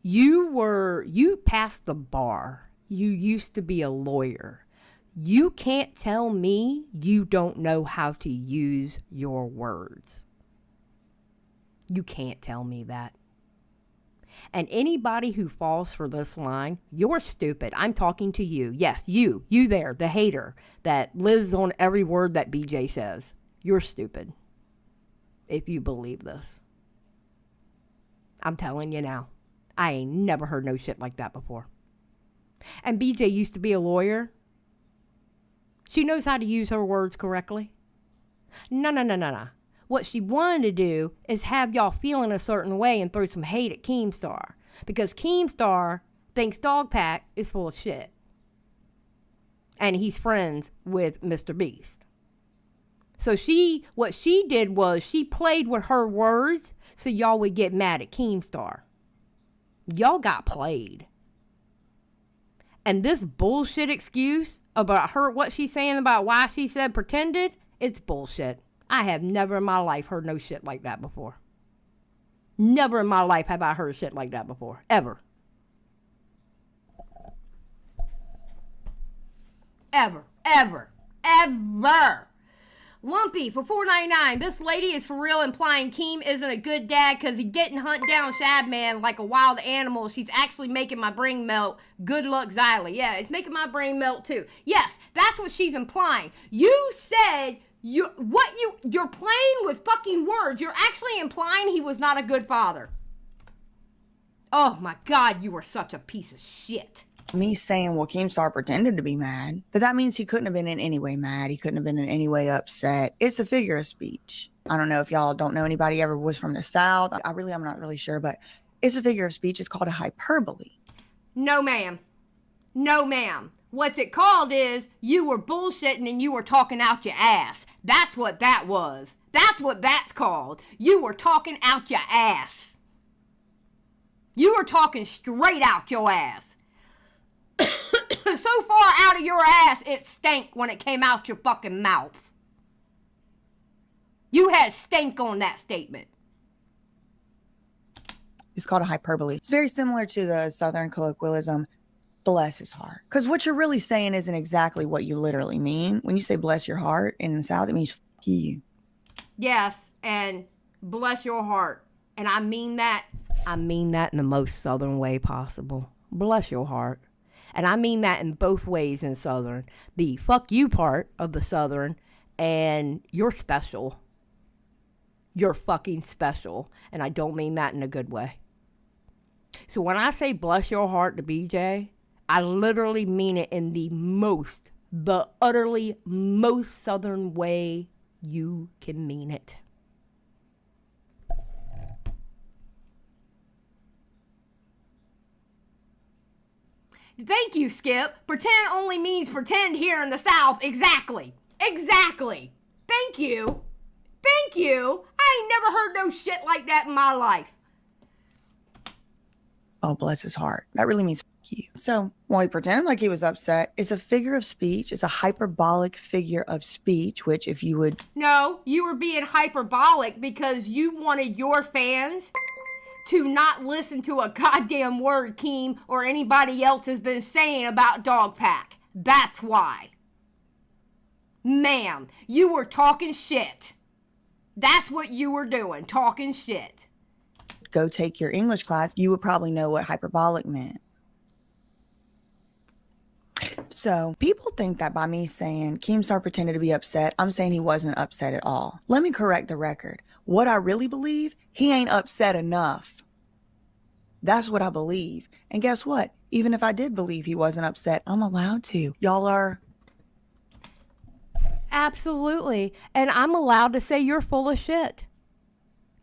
you passed the bar. You used to be a lawyer. You can't tell me you don't know how to use your words. You can't tell me that. And anybody who falls for this line, you're stupid. I'm talking to you. Yes, you there, the hater that lives on every word that BJ says. You're stupid if you believe this. I'm telling you now. I ain't never heard no shit like that before. And BJ used to be a lawyer. She knows how to use her words correctly. No. What she wanted to do is have y'all feeling a certain way and throw some hate at Keemstar. Because Keemstar thinks Dogpack is full of shit. And he's friends with Mr. Beast. So what she did was she played with her words so y'all would get mad at Keemstar. Y'all got played. And this bullshit excuse about her, what she's saying about why she said pretended, it's bullshit. I have never in my life heard no shit like that before. Never in my life have I heard shit like that before. Ever. Ever. Lumpy for $4.99. This lady is for real implying Keem isn't a good dad because he didn't hunt down Shadman like a wild animal. She's actually making my brain melt. Good luck, Xylie. Yeah, it's making my brain melt too. Yes, that's what she's implying. You said you're playing with fucking words. You're actually implying he was not a good father. Oh my God, you are such a piece of shit. Me saying, well, Keemstar pretended to be mad, that means he couldn't have been in any way mad. He couldn't have been in any way upset. It's a figure of speech. I don't know if y'all don't know anybody ever was from the South. I'm not really sure, but it's a figure of speech. It's called a hyperbole. No, ma'am. No, ma'am. What's it called is you were bullshitting and you were talking out your ass. That's what that was. That's what that's called. You were talking out your ass. You were talking straight out your ass. So far out of your ass, it stank when it came out your fucking mouth. You had stank on that statement. It's called a hyperbole. It's very similar to the Southern colloquialism, bless his heart. Because what you're really saying isn't exactly what you literally mean. When you say bless your heart in the South, it means fuck you. Yes, and bless your heart. And I mean that in the most Southern way possible. Bless your heart. And I mean that in both ways in Southern. The fuck you part of the Southern and you're special. You're fucking special. And I don't mean that in a good way. So when I say bless your heart to BJ, I literally mean it in the utterly most Southern way you can mean it. Thank you, Skip. Pretend only means pretend here in the South. Exactly. Exactly. Thank you. Thank you. I ain't never heard no shit like that in my life. Oh, bless his heart. That really means fuck you. So, while he pretended like he was upset, it's a figure of speech. It's a hyperbolic figure of speech, which if you would... No, you were being hyperbolic because you wanted your fans to not listen to a goddamn word Keem or anybody else has been saying about Dog Pack. That's why. Ma'am, you were talking shit. That's what you were doing, talking shit. Go take your English class, you would probably know what hyperbolic meant. So people think that by me saying Keemstar pretended to be upset, I'm saying he wasn't upset at all. Let me correct the record. What I really believe, he ain't upset enough. That's what I believe. And guess what? Even if I did believe he wasn't upset, I'm allowed to. Y'all are... Absolutely. And I'm allowed to say you're full of shit.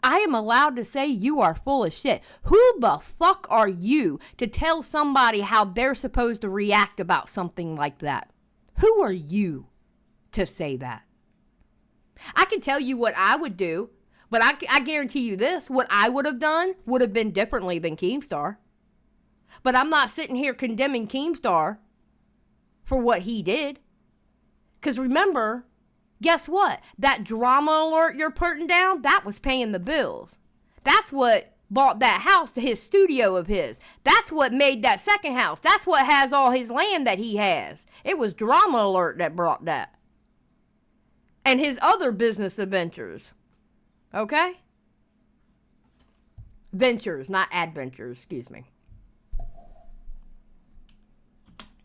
I am allowed to say you are full of shit. Who the fuck are you to tell somebody how they're supposed to react about something like that? Who are you to say that? I can tell you what I would do, but I guarantee you this, what I would have done would have been differently than Keemstar. But I'm not sitting here condemning Keemstar for what he did. Because remember, guess what? That drama alert you're putting down, that was paying the bills. That's what bought that house to his studio of his. That's what made that second house. That's what has all his land that he has. It was drama alert that brought that. And his other business adventures. Okay? Ventures, not adventures, excuse me.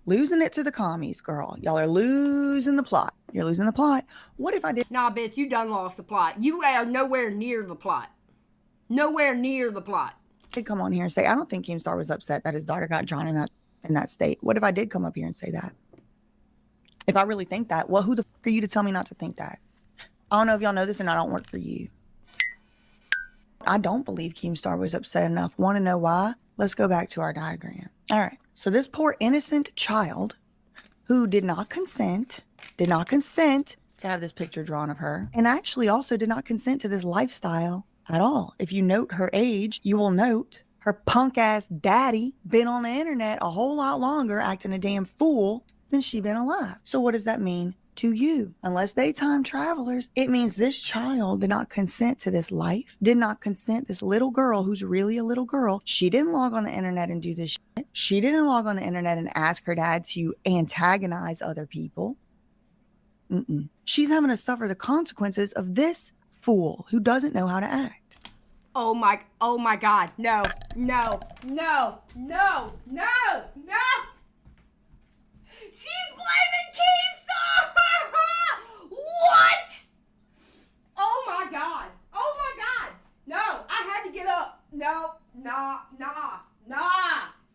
Losing it to the commies, girl. Y'all are losing the plot. You're losing the plot. What if I did... Nah, bitch, you done lost the plot. You are nowhere near the plot. Nowhere near the plot. did come on here and say, I don't think Keemstar was upset that his daughter got drawn in that state. What if I did come up here and say that? If I really think that, well, who the fuck are you to tell me not to think that? I don't know if y'all know this and I don't work for you. I don't believe Keemstar was upset enough. Want to know why? Let's go back to our diagram. All right. So this poor innocent child who did not consent to have this picture drawn of her, and actually also did not consent to this lifestyle at all. If you note her age, you will note her punk ass daddy been on the internet a whole lot longer acting a damn fool than she been alive. So what does that mean to you? Unless they time travelers, it means this child did not consent to this life, did not consent. This little girl who's really a little girl, she didn't log on the internet and do this shit. She didn't log on the internet and ask her dad to antagonize other people. She's having to suffer the consequences of this fool who doesn't know how to act. Oh my God. No. She's blaming Keemstar! What? Oh my God. No, I had to get up. No, nah.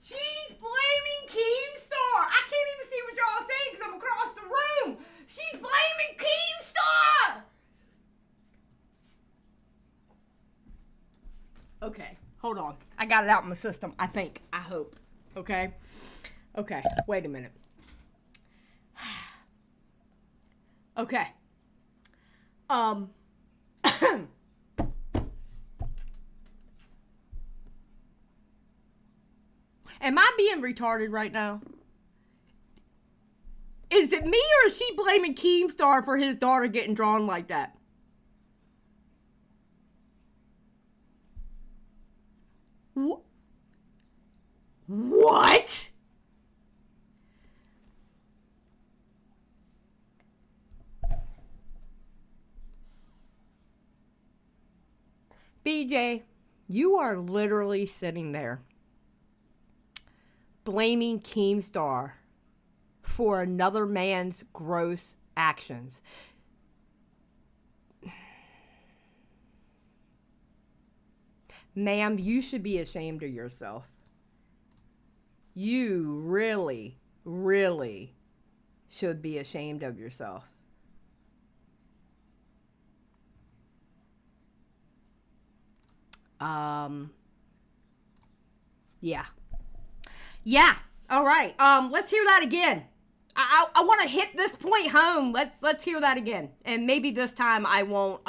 She's blaming Keemstar. I can't even see what y'all are saying because I'm across the room. She's blaming Keemstar. Okay, hold on. I got it out in my system, I think. I hope. Okay? Okay, wait a minute. Okay. Am I being retarded right now? Is it me or is she blaming Keemstar for his daughter getting drawn like that? What? BJ, you are literally sitting there blaming Keemstar for another man's gross actions. Ma'am, you should be ashamed of yourself. You really, really should be ashamed of yourself. Yeah. All right. Let's hear that again. I want to hit this point home. Let's hear that again. And maybe this time I won't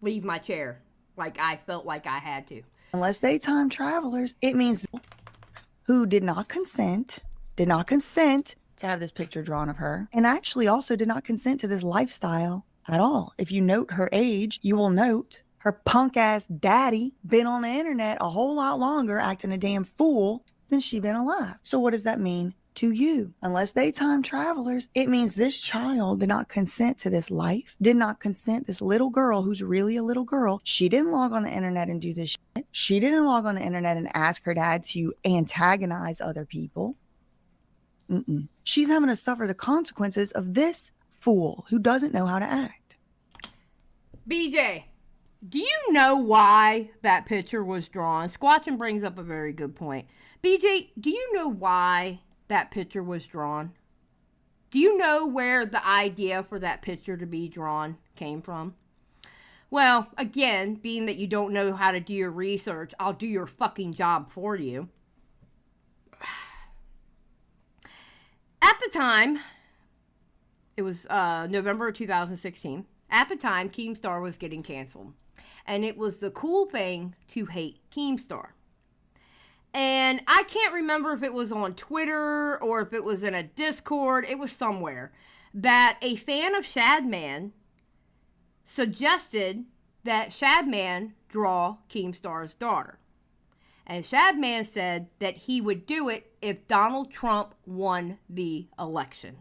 leave my chair like I felt like I had to. Unless they time travelers, it means who did not consent to have this picture drawn of her, and actually also did not consent to this lifestyle at all. If you note her age, you will note her punk ass daddy been on the internet a whole lot longer acting a damn fool than she been alive. So what does that mean to you? Unless they time travelers, it means this child did not consent to this life, did not consent. This little girl who's really a little girl, she didn't log on the internet and do this shit. She didn't log on the internet and ask her dad to antagonize other people. She's having to suffer the consequences of this fool who doesn't know how to act. BJ, do you know why that picture was drawn? Squatchin brings up a very good point. BJ, do you know why that picture was drawn? Do you know where the idea for that picture to be drawn came from? Well, again, being that you don't know how to do your research, I'll do your fucking job for you. At the time, it was November of 2016. At the time, Keemstar was getting canceled. And it was the cool thing to hate Keemstar. And I can't remember if it was on Twitter or if it was in a Discord. It was somewhere that a fan of Shadman suggested that Shadman draw Keemstar's daughter. And Shadman said that he would do it if Donald Trump won the election.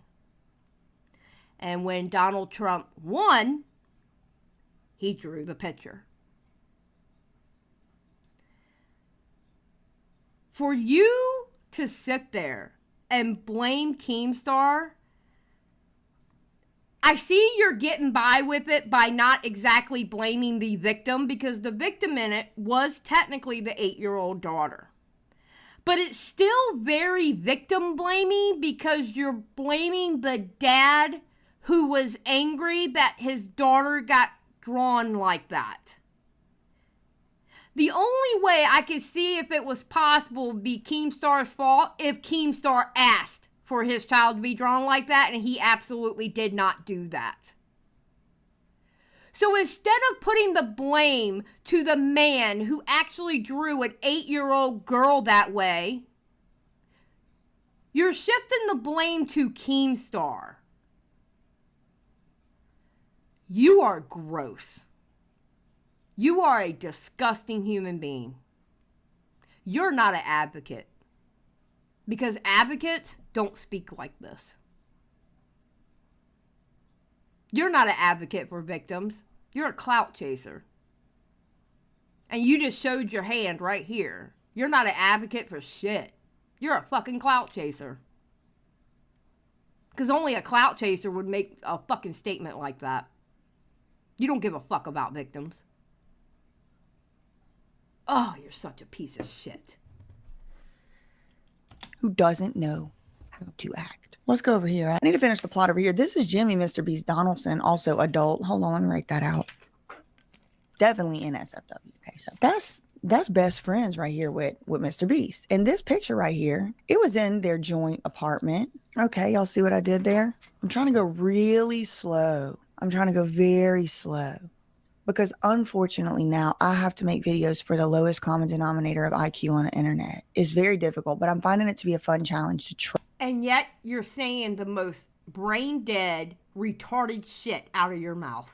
And when Donald Trump won, he drew the picture. For you to sit there and blame Keemstar, I see you're getting by with it by not exactly blaming the victim, because the victim in it was technically the 8-year-old daughter. But it's still very victim blaming, because you're blaming the dad who was angry that his daughter got drawn like that. The only way I could see if it was possible would be Keemstar's fault if Keemstar asked for his child to be drawn like that, and he absolutely did not do that. So instead of putting the blame to the man who actually drew an 8-year-old girl that way, you're shifting the blame to Keemstar. You are gross. You are a disgusting human being. You're not an advocate. Because advocates don't speak like this. You're not an advocate for victims. You're a clout chaser. And you just showed your hand right here. You're not an advocate for shit. You're a fucking clout chaser. Because only a clout chaser would make a fucking statement like that. You don't give a fuck about victims. Oh, you're such a piece of shit. Who doesn't know how to act. Let's go over here. I need to finish the plot over here. This is Jimmy, Mr. Beast Donaldson, also adult. Hold on, let me write that out. Definitely NSFW. Okay, so that's best friends right here with Mr. Beast. And this picture right here, it was in their joint apartment. Okay, y'all see what I did there? I'm trying to go really slow. I'm trying to go very slow. Because unfortunately now I have to make videos for the lowest common denominator of IQ on the internet. It's very difficult, but I'm finding it to be a fun challenge to try. And yet you're saying the most brain dead, retarded shit out of your mouth.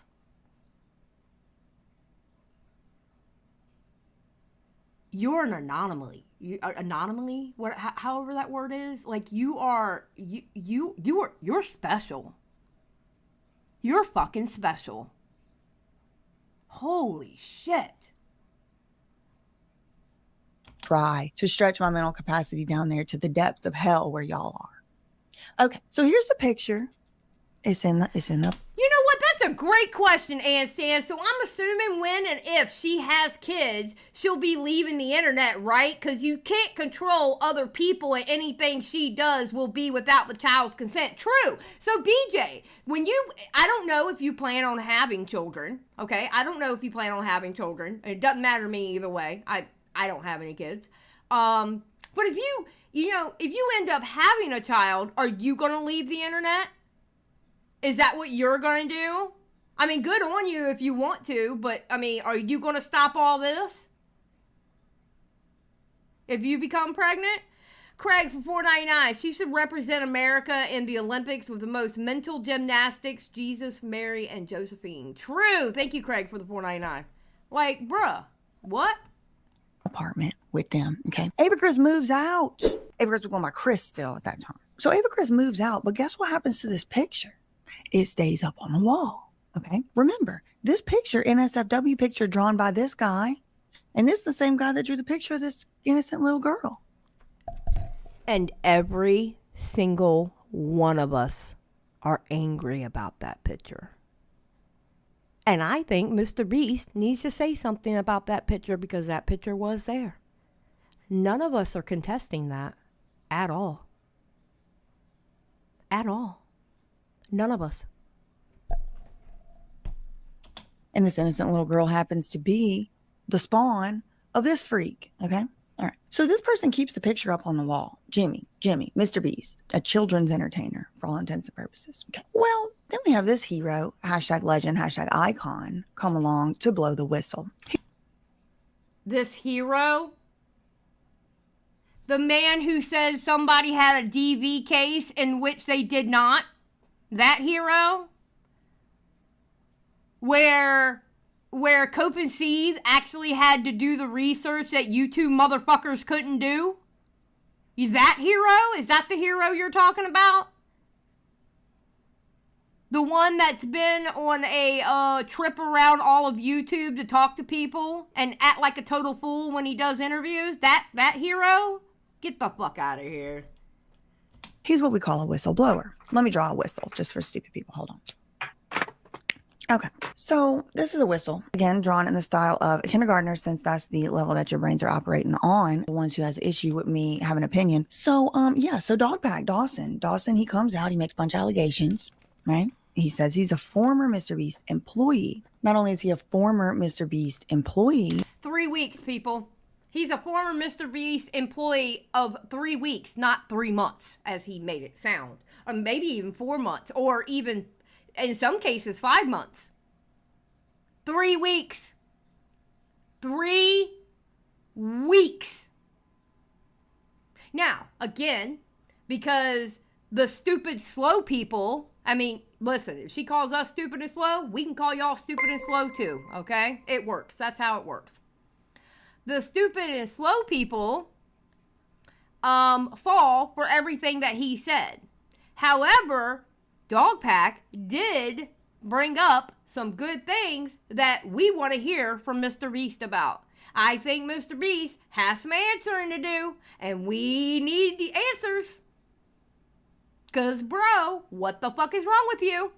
You're an anomaly. Anomaly? What? However that word is. Like you're special. You're fucking special. Holy shit. Try to stretch my mental capacity down there to the depths of hell where y'all are. Okay, so here's the picture. It's in the. You know what? That's a great question, Ann Stan. So I'm assuming when and if she has kids, she'll be leaving the internet, right? Because you can't control other people, and anything she does will be without the child's consent. True. So BJ, I don't know if you plan on having children, okay? I don't know if you plan on having children. It doesn't matter to me either way. I don't have any kids. But if you end up having a child, are you going to leave the internet? Is that what you're going to do? I mean, good on you if you want to, but, I mean, are you going to stop all this? If you become pregnant? Craig for $4.99. She should represent America in the Olympics with the most mental gymnastics. Jesus, Mary, and Josephine. True. Thank you, Craig, for the $4.99. Like, bruh, what? Apartment with them, okay? Ava Chris moves out. Ava Chris was going by Chris still at that time. So Ava Chris moves out, but guess what happens to this picture? It stays up on the wall, okay? Remember, this picture, NSFW picture drawn by this guy, and this is the same guy that drew the picture of this innocent little girl. And every single one of us are angry about that picture. And I think Mr. Beast needs to say something about that picture because that picture was there. None of us are contesting that at all. At all. None of us. And this innocent little girl happens to be the spawn of this freak, okay? All right. So this person keeps the picture up on the wall. Jimmy, Mr. Beast, a children's entertainer for all intents and purposes. Okay. Well, then we have this hero, hashtag legend, hashtag icon, come along to blow the whistle. This hero? The man who says somebody had a DV case in which they did not? That hero? Where Cope and Seethe actually had to do the research that you two motherfuckers couldn't do? That hero? Is that the hero you're talking about? The one that's been on a trip around all of YouTube to talk to people and act like a total fool when he does interviews? That hero? Get the fuck out of here. He's what we call a whistleblower. Let me draw a whistle just for stupid people. Hold on. Okay, so this is a whistle, again, drawn in the style of a kindergartner, since that's the level that your brains are operating on, the ones who has an issue with me have an opinion. So, so Dogpack Dawson, he comes out, he makes a bunch of allegations, right? He says he's a former Mr. Beast employee. Not only is he a former Mr. Beast employee. 3 weeks, people. He's a former Mr. Beast employee of 3 weeks, not 3 months, as he made it sound. Or maybe even 4 months, or even, in some cases, 5 months. 3 weeks. 3 weeks. Now, again, because the stupid slow people, I mean, listen, if she calls us stupid and slow, we can call y'all stupid and slow too, okay? It works. That's how it works. The stupid and slow people fall for everything that he said. However, Dogpack did bring up some good things that we want to hear from Mr. Beast about. I think Mr. Beast has some answering to do, and we need the answers. Because, bro, what the fuck is wrong with you?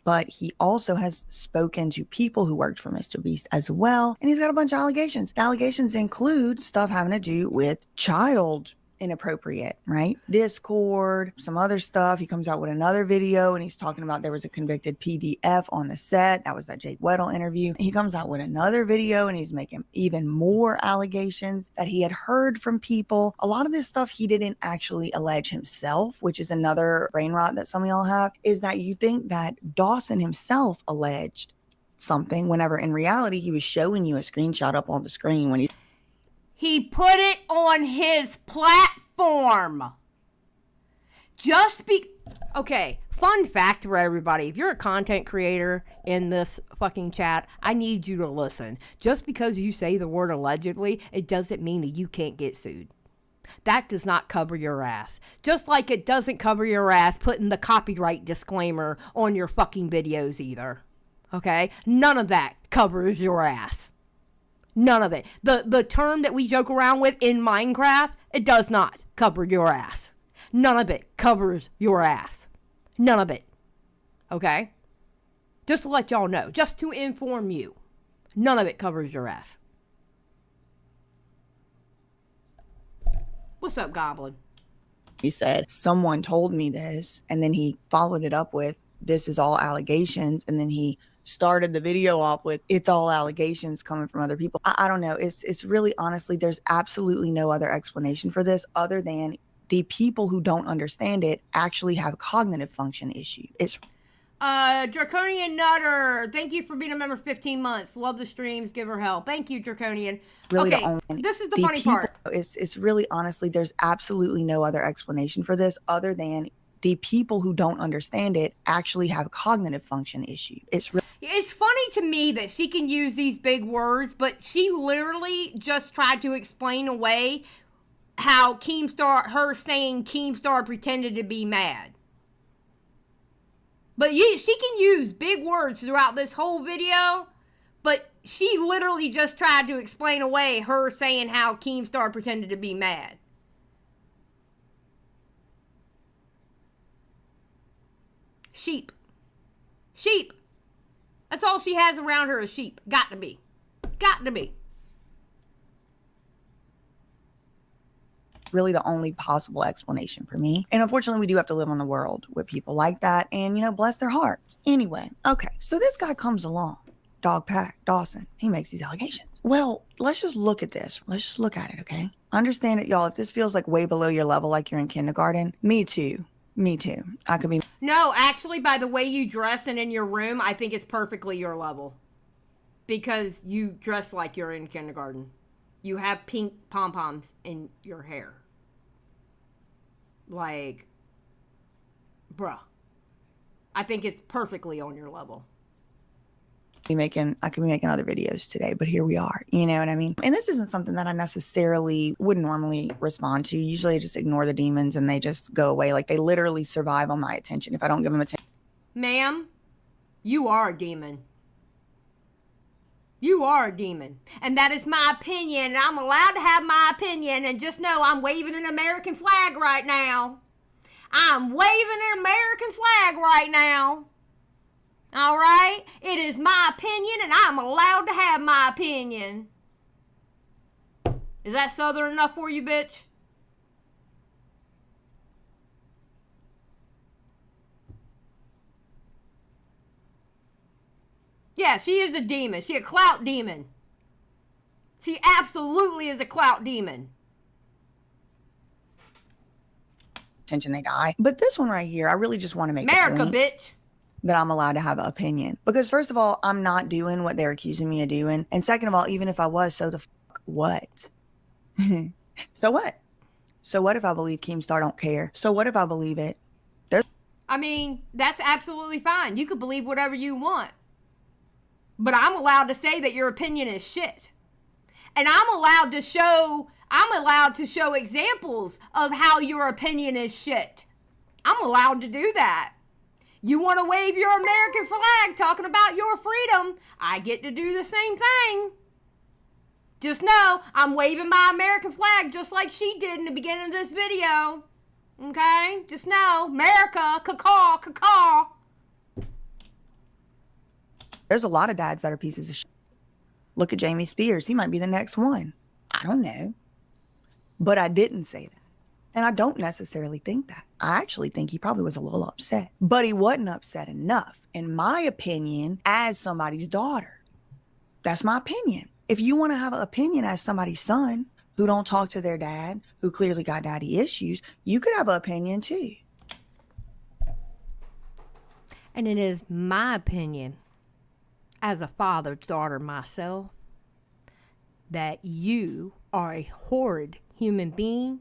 But he also has spoken to people who worked for Mr. Beast as well. And he's got a bunch of allegations. The allegations include stuff having to do with child inappropriate, right? Discord, some other stuff. He comes out with another video and he's talking about there was a convicted PDF on the set. That was that Jake Weddle interview. He comes out with another video and he's making even more allegations that he had heard from people. A lot of this stuff he didn't actually allege himself, which is another brain rot that some of y'all have, is that you think that Dawson himself alleged something whenever in reality he was showing you a screenshot up on the screen when he put it on his platform. Okay, fun fact for everybody. If you're a content creator in this fucking chat, I need you to listen. Just because you say the word allegedly, it doesn't mean that you can't get sued. That does not cover your ass. Just like it doesn't cover your ass putting the copyright disclaimer on your fucking videos either. Okay? None of that covers your ass. None of it. The term that we joke around with in Minecraft, it does not cover your ass. None of it covers your ass. None of it. Okay? Just to let y'all know. Just to inform you. None of it covers your ass. What's up, Goblin? he said, someone told me this, and then he followed it up with, this is all allegations, and then he started the video off with, it's all allegations coming from other people. I don't know. It's really, honestly, there's absolutely no other explanation for this other than the people who don't understand it actually have a cognitive function issue. It's Draconian Nutter, thank you for being a member 15 months. Love the streams, give her hell. Thank you, Draconian. really Okay, this is the funny part. It's really, honestly, there's absolutely no other explanation for this other than the people who don't understand it actually have a cognitive function issue. It's funny to me that she can use these big words, but she literally just tried to explain away how Keemstar, her saying Keemstar pretended to be mad. But she can use big words throughout this whole video, but she literally just tried to explain away her saying how Keemstar pretended to be mad. Sheep. Sheep. That's all she has around her is sheep. Got to be. Got to be. really the only possible explanation for me. And unfortunately, we do have to live on the world with people like that, and, you know, bless their hearts. Anyway, okay, so this guy comes along, Dog Pack, Dawson. He makes these allegations. Well, let's just look at this. Let's just look at it, okay? Understand it, y'all. If this feels like way below your level, like you're in kindergarten, me too. Me too. I could be. No, actually, by the way you dress and in your room, I think it's perfectly your level. Because you dress like you're in kindergarten. You have pink pom-poms in your hair. Like, bruh. I think it's perfectly on your level. I could be making other videos today, but here we are. You know what I mean? And this isn't something that I necessarily would normally respond to. Usually I just ignore the demons and they just go away. Like, they literally survive on my attention if I don't give them attention. Ma'am, you are a demon. You are a demon. And that is my opinion. And I'm allowed to have my opinion. And just know I'm waving an American flag right now. I'm waving an American flag right now. All right? It is my opinion, and I'm allowed to have my opinion. Is that Southern enough for you, bitch? Yeah, she is a demon. She a clout demon. She absolutely is a clout demon. Attention, they die. But this one right here, I really just want to make America, bitch. That I'm allowed to have an opinion. Because first of all, I'm not doing what they're accusing me of doing. And second of all, even if I was, so the fuck what? So what? So what if I believe Keemstar don't care? So what if I believe it? I mean, that's absolutely fine. You could believe whatever you want. But I'm allowed to say that your opinion is shit. And I'm allowed to show examples of how your opinion is shit. I'm allowed to do that. You want to wave your American flag talking about your freedom, I get to do the same thing. Just know, I'm waving my American flag just like she did in the beginning of this video. Okay? Just know, America, caw, caw. There's a lot of dads that are pieces of shit. Look at Jamie Spears. He might be the next one. I don't know. But I didn't say that. And I don't necessarily think that. I actually think he probably was a little upset, but he wasn't upset enough, in my opinion, as somebody's daughter. That's my opinion. If you want to have an opinion as somebody's son who don't talk to their dad, who clearly got daddy issues, you could have an opinion too. And it is my opinion, as a father's daughter myself, that you are a horrid human being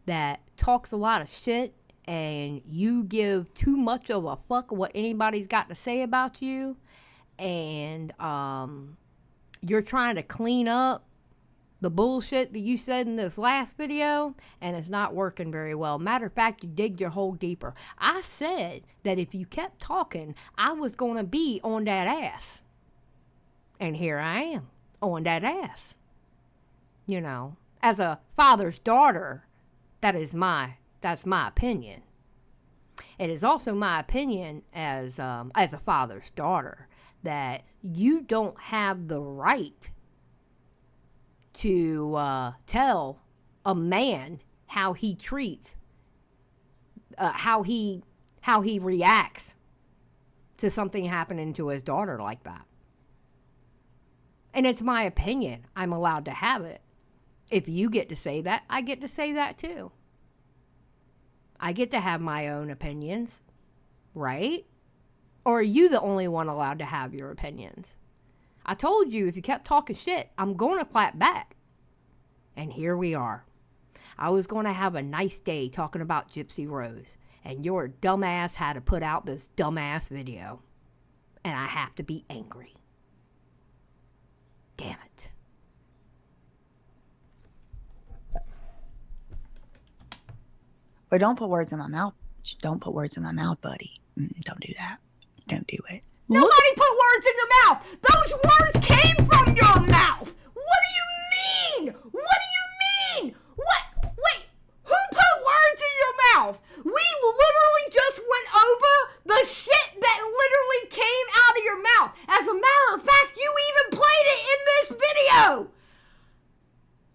that talks a lot of shit, and you give too much of a fuck what anybody's got to say about you, and you're trying to clean up the bullshit that you said in this last video, and it's not working very well. Matter of fact, you digged your hole deeper. I said that if you kept talking, I was going to be on that ass. And here I am, on that ass. You know, as a father's daughter, that's my opinion. It is also my opinion as a father's daughter that you don't have the right to tell a man how he treats, how he reacts to something happening to his daughter like that. And it's my opinion. I'm allowed to have it. If you get to say that, I get to say that too. I get to have my own opinions, right? Or are you the only one allowed to have your opinions? I told you if you kept talking shit, I'm going to clap back. And here we are. I was going to have a nice day talking about Gypsy Rose, and your dumbass had to put out this dumbass video. And I have to be angry. Damn it. But don't put words in my mouth. Don't put words in my mouth, buddy. Don't do that. Don't do it. Nobody put words in your mouth. Those words came from your mouth. What do you mean? What do you mean? What? Wait, who put words in your mouth? We literally just went over the shit that literally came out of your mouth. As a matter of fact, you even played it in this video.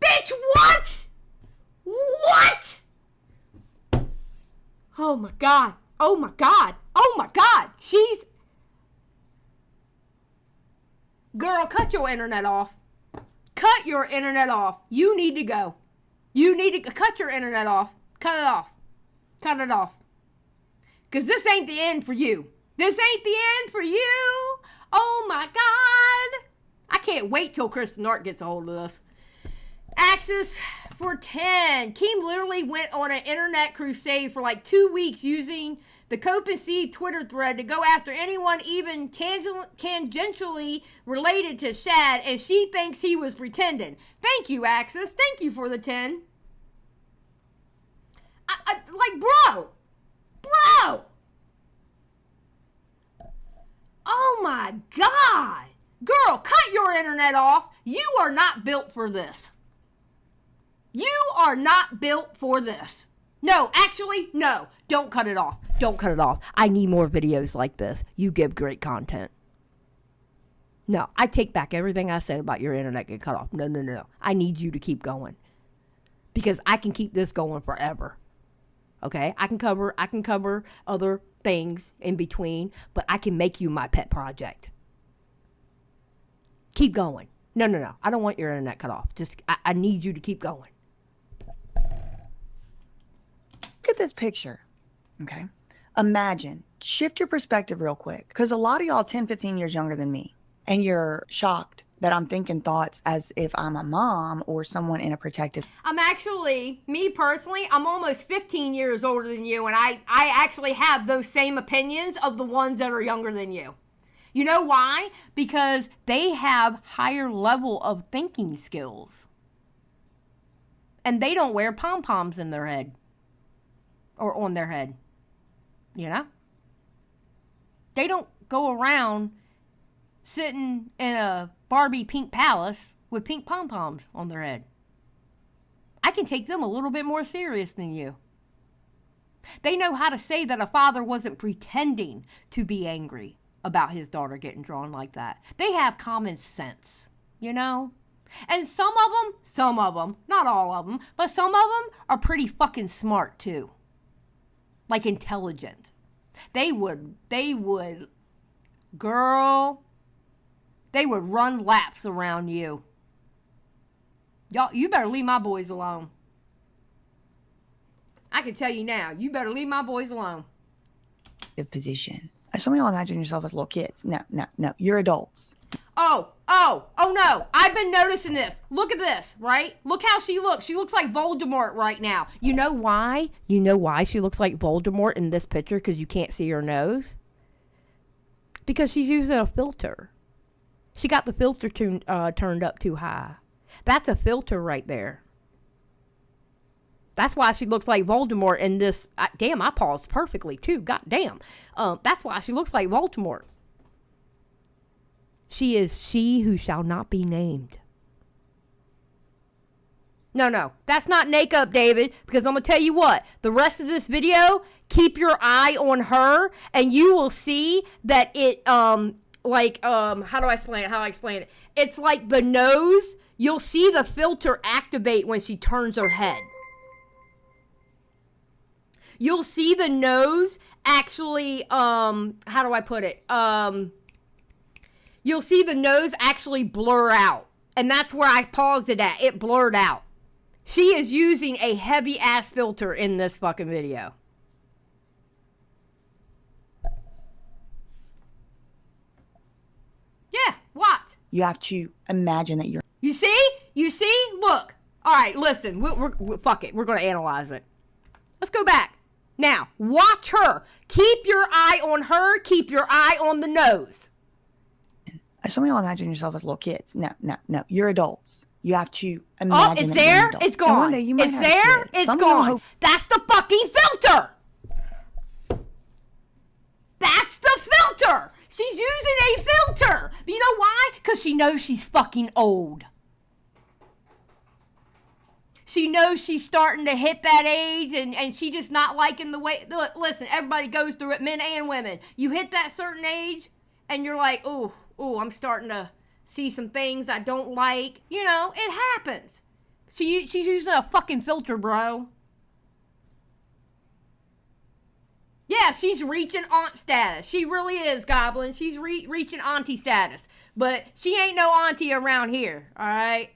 Bitch, what? What? Oh my God. Oh my God. Oh my God. Girl, cut your internet off. Cut your internet off. You need to go. You need to cut your internet off. Cut it off. Cut it off. Because this ain't the end for you. This ain't the end for you. Oh my God. I can't wait till Chris Nort gets a hold of this. Axis for 10. Keem literally went on an internet crusade for like 2 weeks using the Cope and See Twitter thread to go after anyone even tangentially related to Shad, and she thinks he was pretending. Thank you, Axis. Thank you for the 10. Bro. Oh my God. Girl, cut your internet off. You are not built for this. You are not built for this. No, actually, no. Don't cut it off. Don't cut it off. I need more videos like this. You give great content. No, I take back everything I said about your internet getting cut off. No. I need you to keep going. Because I can keep this going forever. Okay? I can cover other things in between, but I can make you my pet project. Keep going. No. I don't want your internet cut off. I need you to keep going. Look at this picture, okay? Imagine, shift your perspective real quick, because a lot of y'all 10, 15 years younger than me, and you're shocked that I'm thinking thoughts as if I'm a mom or someone in a protective. I'm actually, me personally, I'm almost 15 years older than you, and I actually have those same opinions of the ones that are younger than you. You know why? Because they have higher level of thinking skills. And they don't wear pom-poms in their head. Or on their head. You know? They don't go around sitting in a Barbie pink palace with pink pom-poms on their head. I can take them a little bit more serious than you. They know how to say that a father wasn't pretending to be angry about his daughter getting drawn like that. They have common sense, you know? And some of them, not all of them, but some of them are pretty fucking smart too. Like intelligent. They would, girl, they would run laps around you. Y'all, you better leave my boys alone. I can tell you now, you better leave my boys alone. Position. Some of y'all imagine yourself as little kids. No. You're adults. Oh no. I've been noticing this. Look at this, right? Look how she looks. She looks like Voldemort right now. You know why? You know why she looks like Voldemort in this picture? Because you can't see her nose. Because she's using a filter. She got the filter turned up too high. That's a filter right there. That's why she looks like Voldemort in this. Damn, I paused perfectly too. God damn. That's why she looks like Voldemort. She is she who shall not be named. No. That's not Nakeup, David. Because I'm going to tell you what. The rest of this video, keep your eye on her. And you will see that it, how do I explain it? It's like the nose. You'll see the filter activate when she turns her head. You'll see the nose actually, how do I put it? You'll see the nose actually blur out. And that's where I paused it at. It blurred out. She is using a heavy ass filter in this fucking video. Yeah, watch. You have to imagine that you're... You see? Look. All right, listen. We're fuck it. We're going to analyze it. Let's go back. Now, watch her. Keep your eye on her. Keep your eye on the nose. Some of y'all imagine yourself as little kids. No. You're adults. You have to imagine. Oh, it's there? It's gone. One day you might it's have there? kids. It's Some of y'all gone. That's the fucking filter. That's the filter. She's using a filter. You know why? Because she knows she's fucking old. She knows she's starting to hit that age and she just not liking the way. Look, listen, everybody goes through it, men and women. You hit that certain age and you're like, oh, I'm starting to see some things I don't like. You know, it happens. She's using a fucking filter, bro. Yeah, she's reaching aunt status. She really is, Goblin. She's reaching auntie status. But she ain't no auntie around here, all right?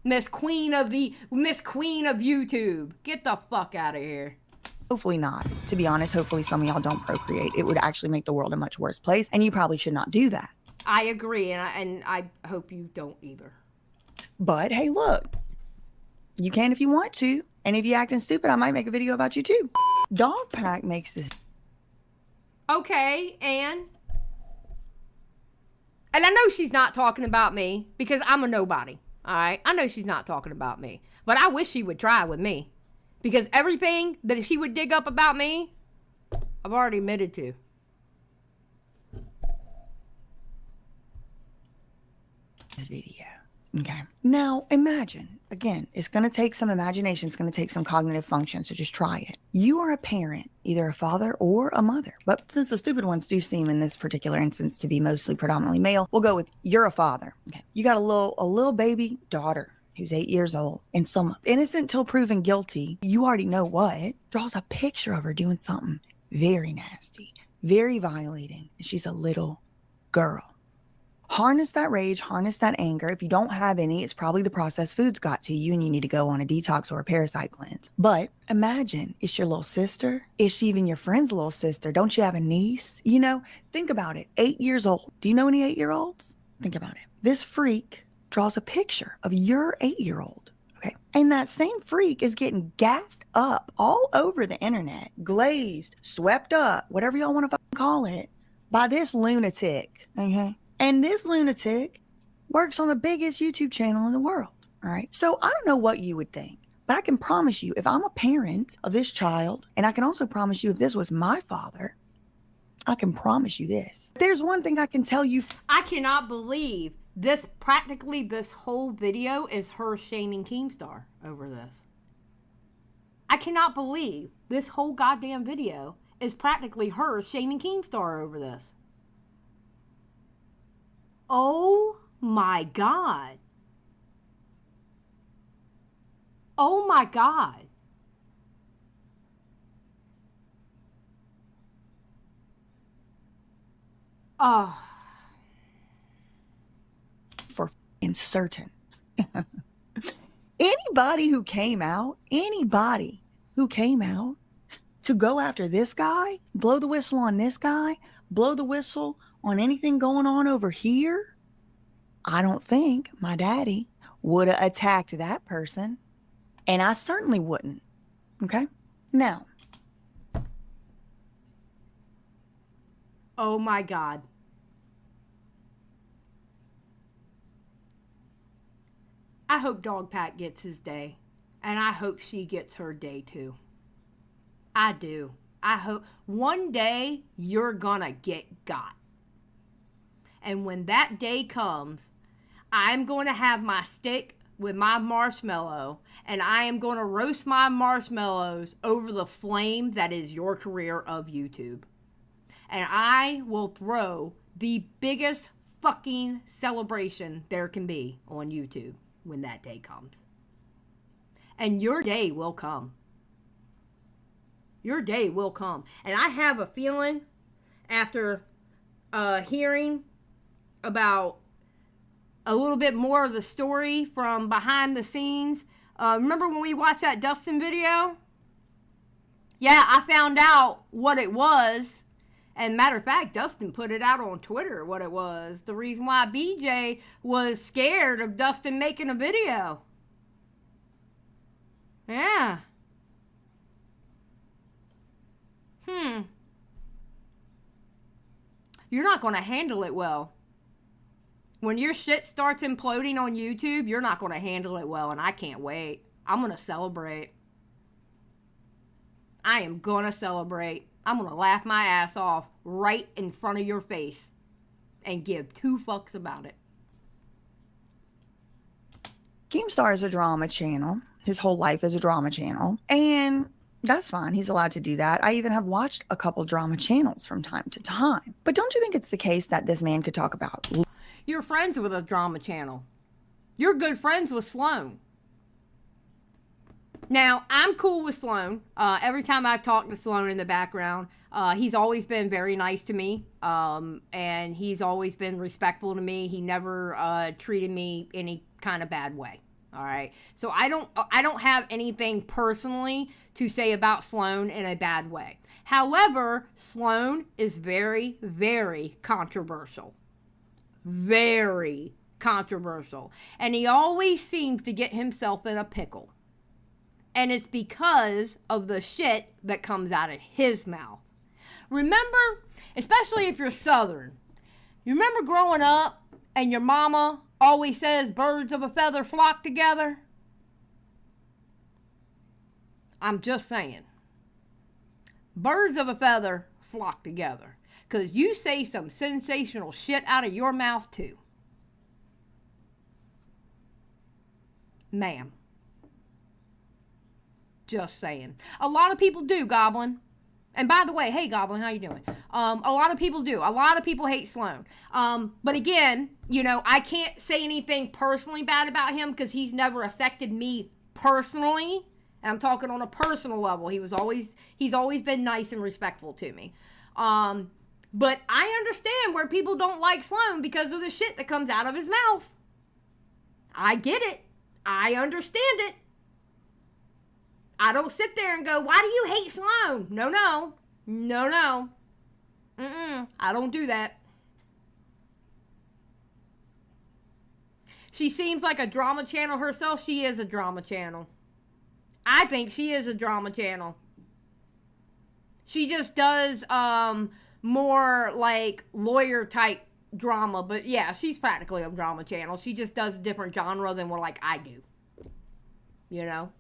Miss Queen of YouTube. Get the fuck out of here. Hopefully not. To be honest, hopefully some of y'all don't procreate. It would actually make the world a much worse place, and you probably should not do that. I agree, and I hope you don't either. But hey, look. You can if you want to. And if you're acting stupid, I might make a video about you too. Dog Pack makes this. Okay, and I know she's not talking about me because I'm a nobody. All right, I know she's not talking about me, but I wish she would try with me because everything that she would dig up about me, I've already admitted to. This video. Okay. Now imagine, again, it's going to take some imagination. It's going to take some cognitive function. So just try it. You are a parent, either a father or a mother. But since the stupid ones do seem in this particular instance to be mostly predominantly male, we'll go with you're a father. Okay. You got a little baby daughter who's 8 years old and some innocent till proven guilty. You already know what draws a picture of her doing something very nasty, very violating. And she's a little girl. Harness that rage, harness that anger. If you don't have any, it's probably the processed foods got to you and you need to go on a detox or a parasite cleanse. But imagine, it's your little sister. Is she even your friend's little sister? Don't you have a niece? You know, think about it. 8 years old. Do you know any 8-year-olds? Think about it. This freak draws a picture of your 8-year-old. Okay. And that same freak is getting gassed up all over the internet, glazed, swept up, whatever y'all want to call it, by this lunatic. Okay. And this lunatic works on the biggest YouTube channel in the world, all right? So I don't know what you would think, but I can promise you, if I'm a parent of this child, and I can also promise you if this was my father, I can promise you this. There's one thing I can tell you. I cannot believe this whole video is her shaming Keemstar over this. I cannot believe this whole goddamn video is practically her shaming Keemstar over this. Oh my God. Oh my God. Oh. For certain. Anybody who came out to go after this guy, blow the whistle on this guy, blow the whistle on anything going on over here, I don't think my daddy would have attacked that person. And I certainly wouldn't. Okay? Now. Oh my God. I hope Dog Pat gets his day. And I hope she gets her day too. I do. I hope one day you're gonna get got. And when that day comes, I'm going to have my stick with my marshmallow, and I am going to roast my marshmallows over the flame that is your career of YouTube. And I will throw the biggest fucking celebration there can be on YouTube when that day comes. And your day will come. Your day will come. And I have a feeling after hearing about a little bit more of the story from behind the scenes. Remember when we watched that Dustin video? Yeah, I found out what it was. And matter of fact, Dustin put it out on Twitter what it was. The reason why BJ was scared of Dustin making a video. Yeah. You're not going to handle it well. When your shit starts imploding on YouTube, you're not going to handle it well, and I can't wait. I'm going to celebrate. I am going to celebrate. I'm going to laugh my ass off right in front of your face and give two fucks about it. Keemstar is a drama channel. His whole life is a drama channel. And that's fine. He's allowed to do that. I even have watched a couple drama channels from time to time. But don't you think it's the case that this man could talk about? You're friends with a drama channel. You're good friends with Sloan. Now, I'm cool with Sloan. Every time I've talked to Sloan in the background, he's always been very nice to me. And he's always been respectful to me. He never treated me any kind of bad way. All right. So I don't have anything personally to say about Sloan in a bad way. However, Sloan is very, very controversial. Very controversial. And he always seems to get himself in a pickle. And it's because of the shit that comes out of his mouth. Remember, especially if you're Southern, you remember growing up and your mama always says birds of a feather flock together? I'm just saying. Birds of a feather flock together. Because you say some sensational shit out of your mouth too. Ma'am. Just saying. A lot of people do, Goblin. And by the way, hey Goblin, how you doing? A lot of people do. A lot of people hate Sloan. But again, you know, I can't say anything personally bad about him because he's never affected me personally. And I'm talking on a personal level. He's always been nice and respectful to me. But I understand where people don't like Sloan because of the shit that comes out of his mouth. I get it. I understand it. I don't sit there and go, why do you hate Sloan? No. I don't do that. She seems like a drama channel herself. She is a drama channel. I think she is a drama channel. She just does more like lawyer type drama. But yeah, she's practically a drama channel. She just does a different genre than what like I do. You know?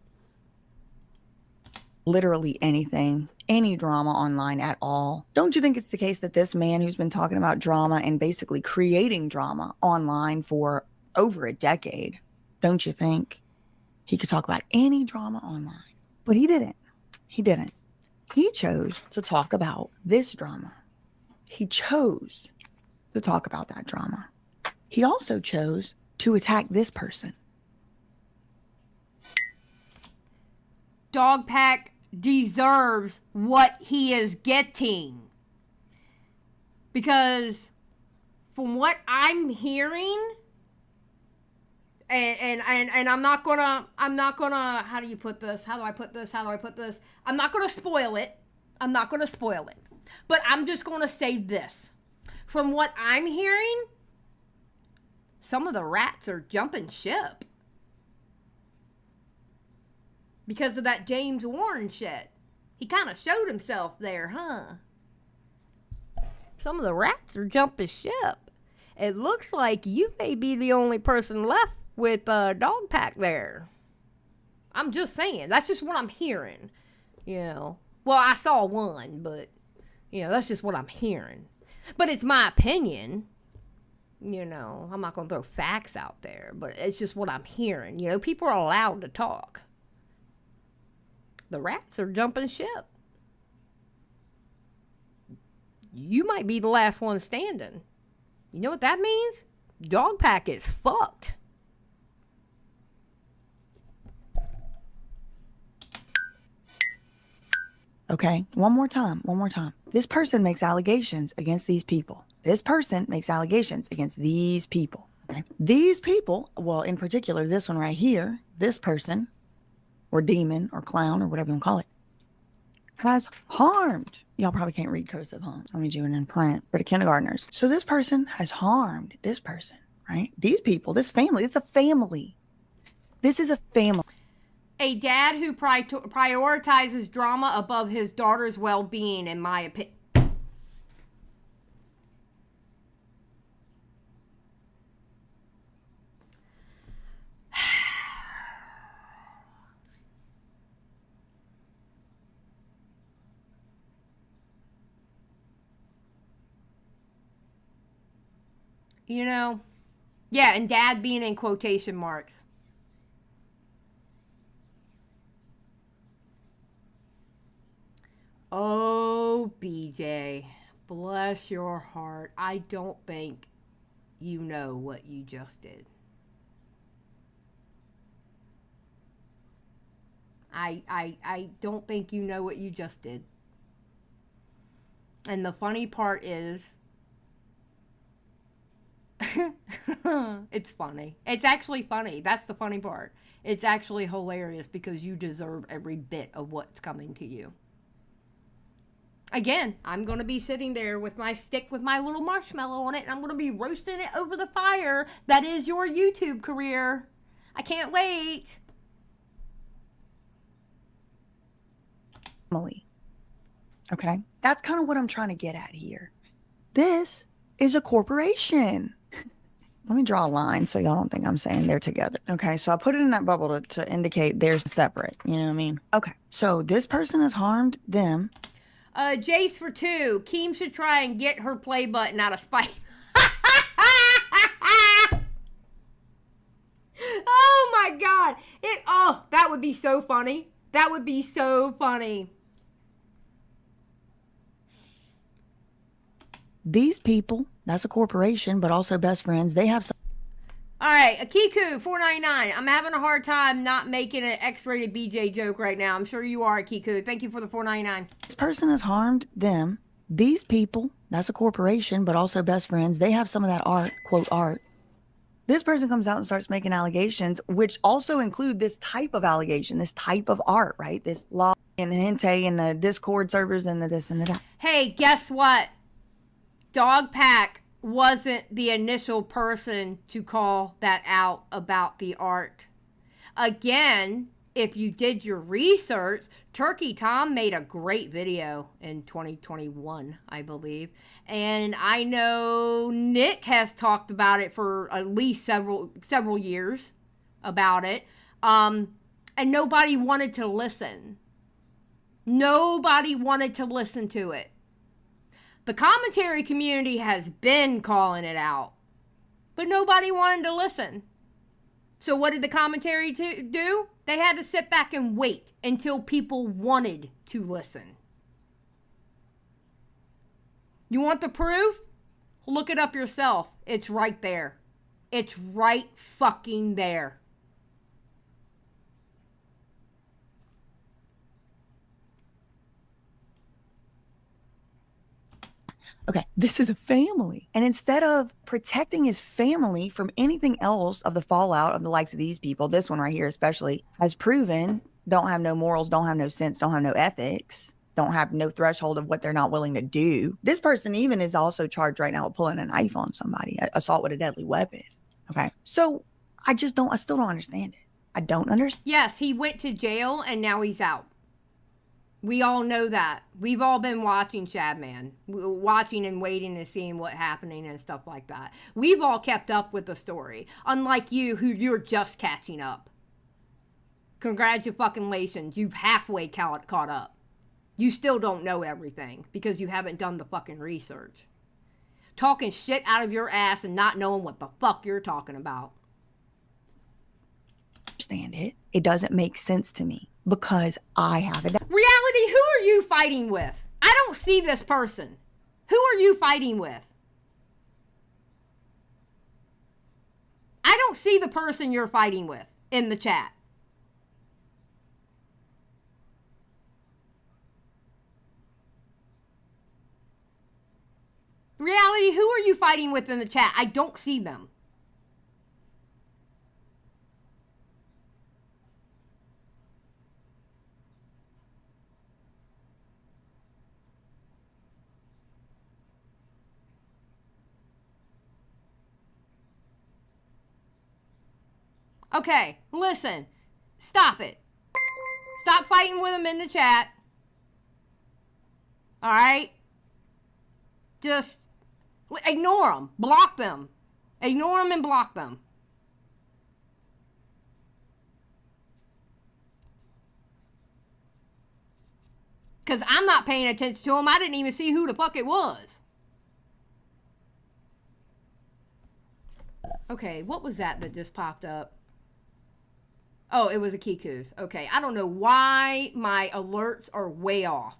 Literally anything, any drama online at all. Don't you think it's the case that this man who's been talking about drama and basically creating drama online for over a decade, don't you think he could talk about any drama online? But he didn't. He chose to talk about this drama. He chose to talk about that drama. he also chose to attack this person. Dog Pack deserves what he is getting. Because from what I'm hearing, and I'm not gonna, how do I put this? I'm not gonna spoil it. But I'm just gonna say this. From what I'm hearing, some of the rats are jumping ship. Because of that James Warren shit. He kind of showed himself there, huh? Some of the rats are jumping ship. It looks like you may be the only person left with a dog pack there. I'm just saying. That's just what I'm hearing. You know. Well, I saw one, but, you know, that's just what I'm hearing. But it's my opinion. You know, I'm not going to throw facts out there, but it's just what I'm hearing. You know, people are allowed to talk. The rats are jumping ship. You might be the last one standing. You know what that means? Dog pack is fucked. Okay, one more time. This person makes allegations against these people. Okay? These people, well, in particular, this one right here, this person, or demon, or clown, or whatever you want to call it, has harmed. Y'all probably can't read cursive, huh? Let me do it in print for the kindergartners. So this person has harmed this person, right? These people, this family, it's a family. This is a family. A dad who prioritizes drama above his daughter's well-being, in my opinion. You know? Yeah, and dad being in quotation marks. Oh, BJ, bless your heart. I don't think you know what you just did. I don't think you know what you just did. And the funny part is, it's funny. It's actually funny. That's the funny part. It's actually hilarious because you deserve every bit of what's coming to you. Again, I'm going to be sitting there with my stick with my little marshmallow on it, and I'm going to be roasting it over the fire. That is your YouTube career. I can't wait. Okay? That's kind of what I'm trying to get at here. This is a corporation. Let me draw a line so y'all don't think I'm saying they're together. Okay, so I put it in that bubble to indicate they're separate. You know what I mean? Okay, so this person has harmed them. Jace for 2. Keem should try and get her play button out of spite. Oh my God. That would be so funny. That would be so funny. These people, that's a corporation, but also best friends. They have some. All right, Akiku, $4.99. I'm having a hard time not making an X-rated BJ joke right now. I'm sure you are, Akiku. Thank you for the $4.99. This person has harmed them. These people, that's a corporation, but also best friends. They have some of that art, quote, art. This person comes out and starts making allegations, which also include this type of allegation, this type of art, right? This law and hente and the Discord servers and the this and the that. Hey, guess what? Dog Pack wasn't the initial person to call that out about the art. Again, if you did your research, Turkey Tom made a great video in 2021, I believe. And I know Nick has talked about it for at least several years about it. And nobody wanted to listen. Nobody wanted to listen to it. The commentary community has been calling it out, but nobody wanted to listen. So what did the commentary do? They had to sit back and wait until people wanted to listen. You want the proof? Look it up yourself. It's right there. It's right fucking there. Okay, this is a family. And instead of protecting his family from anything else of the fallout of the likes of these people, this one right here especially has proven don't have no morals, don't have no sense, don't have no ethics, don't have no threshold of what they're not willing to do. This person even is also charged right now with pulling a knife on somebody, assault with a deadly weapon. Okay, so I still don't understand it. I don't understand. Yes, he went to jail and now he's out. We all know that. We've all been watching Shadman, watching and waiting and seeing what's happening and stuff like that. We've all kept up with the story, unlike you, who you're just catching up. Congratulations, you've halfway caught up. You still don't know everything because you haven't done the fucking research. Talking shit out of your ass and not knowing what the fuck you're talking about. Understand it. It doesn't make sense to me because I have it. Reality, who are you fighting with? I don't see this person. Who are you fighting with? I don't see the person you're fighting with in the chat. Reality, who are you fighting with in the chat? I don't see them. Okay, listen. Stop it. Stop fighting with them in the chat. All right? Just ignore them. Block them. Ignore them and block them. Because I'm not paying attention to them. I didn't even see who the fuck it was. Okay, what was that just popped up? Oh, it was a Kiku's. Okay, I don't know why my alerts are way off.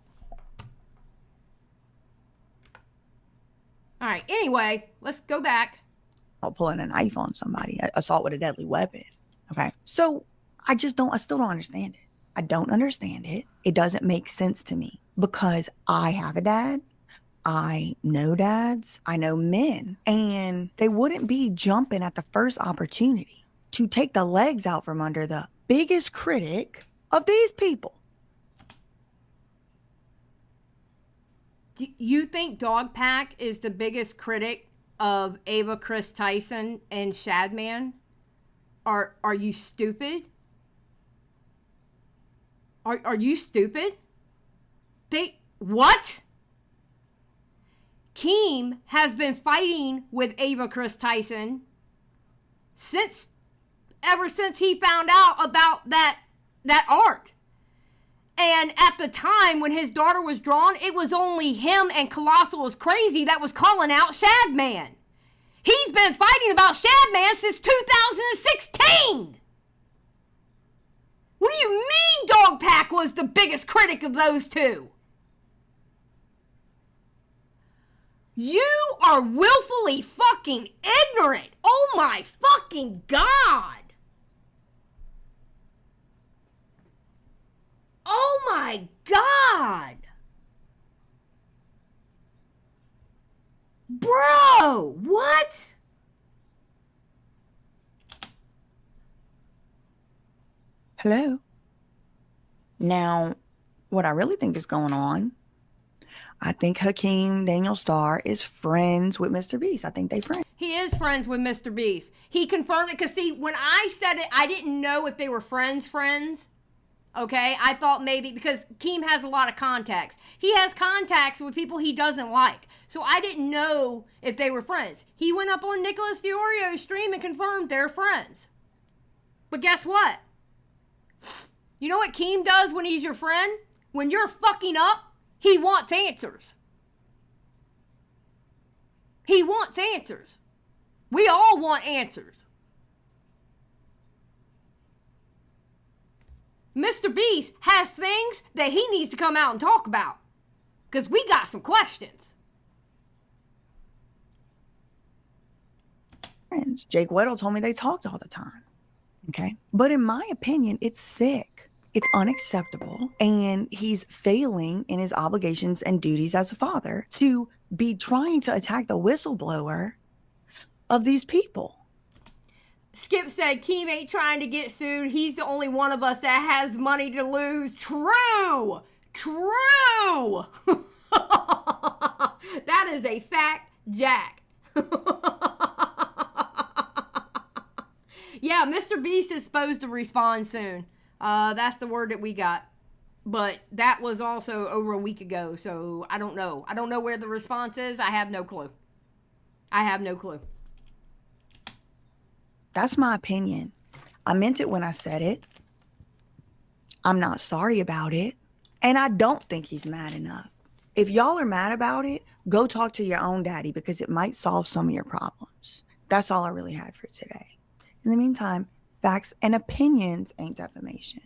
All right, anyway, let's go back. Pulling a knife on somebody, assault with a deadly weapon. Okay, so I still don't understand it. I don't understand it. It doesn't make sense to me because I have a dad. I know dads. I know men. And they wouldn't be jumping at the first opportunity to take the legs out from under the biggest critic of these people. Do you think Dog Pack is the biggest critic of Ava Chris Tyson and Shadman? Are you stupid? Are you stupid? What? Keem has been fighting with Ava Chris Tyson ever since he found out about that art. And at the time when his daughter was drawn, it was only him and Colossal is Crazy that was calling out Shadman. He's been fighting about Shadman since 2016. What do you mean Dog Pack was the biggest critic of those two? You are willfully fucking ignorant. Oh my fucking God. Oh my God. Bro, what? Hello? Now, what I really think is going on, I think Hakeem Daniel Star is friends with Mr. Beast. I think they friends. He is friends with Mr. Beast. He confirmed it because, see, when I said it, I didn't know if they were friends. Okay? I thought maybe, because Keem has a lot of contacts. He has contacts with people he doesn't like. So I didn't know if they were friends. He went up on Nicholas DeOrio's stream and confirmed they're friends. But guess what? You know what Keem does when he's your friend? When you're fucking up, he wants answers. He wants answers. We all want answers. Mr. Beast has things that he needs to come out and talk about. Because we got some questions. friends. Jake Weddle told me they talked all the time. Okay. But in my opinion, it's sick. It's unacceptable. And he's failing in his obligations and duties as a father to be trying to attack the whistleblower of these people. Skip said Keem ain't trying to get sued. He's the only one of us that has money to lose. True. True. That is a fact, Jack. Yeah, Mr. Beast is supposed to respond soon. That's the word that we got. But that was also over a week ago, so I don't know. I don't know where the response is. I have no clue. I have no clue. That's my opinion. I meant it when I said it. I'm not sorry about it. And I don't think he's mad enough. If y'all are mad about it, go talk to your own daddy because it might solve some of your problems. That's all I really had for today. In the meantime, facts and opinions ain't defamation.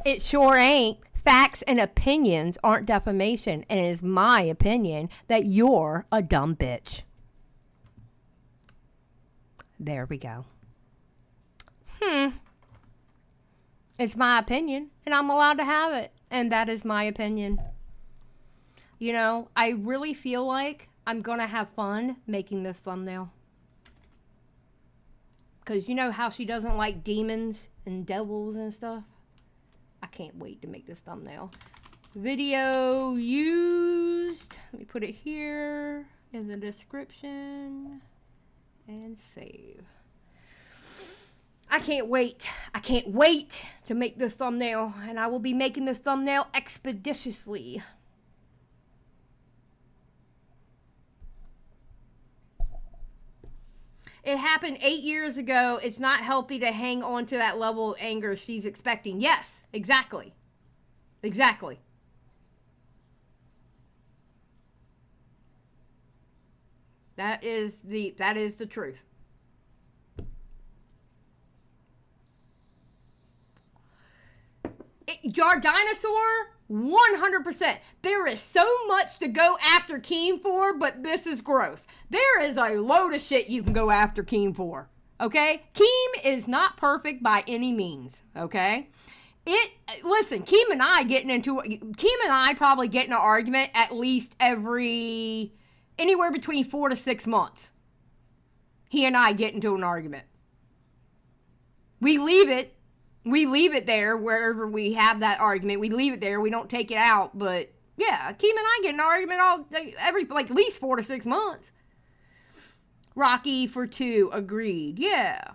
It sure ain't. Facts and opinions aren't defamation, and it is my opinion that you're a dumb bitch. There we go. It's my opinion, and I'm allowed to have it, and that is my opinion. You know, I really feel like I'm gonna have fun making this thumbnail. Because you know how she doesn't like demons and devils and stuff? I can't wait to make this thumbnail. Video used. Let me put it here in the description. And save. I can't wait. I can't wait to make this thumbnail. And I will be making this thumbnail expeditiously. It happened 8 years ago. It's not healthy to hang on to that level of anger she's expecting. Yes, exactly. Exactly. That is the truth. Jar Dinosaur, 100%. There is so much to go after Keem for, but this is gross. There is a load of shit you can go after Keem for. Okay? Keem is not perfect by any means. Okay? Listen, Keem and I probably get in an argument at least anywhere between 4 to 6 months. He and I get into an argument. We leave it there wherever we have that argument. We leave it there. We don't take it out. But yeah, Keem and I get an argument every at least 4 to 6 months. Rocky for 2, agreed. Yeah.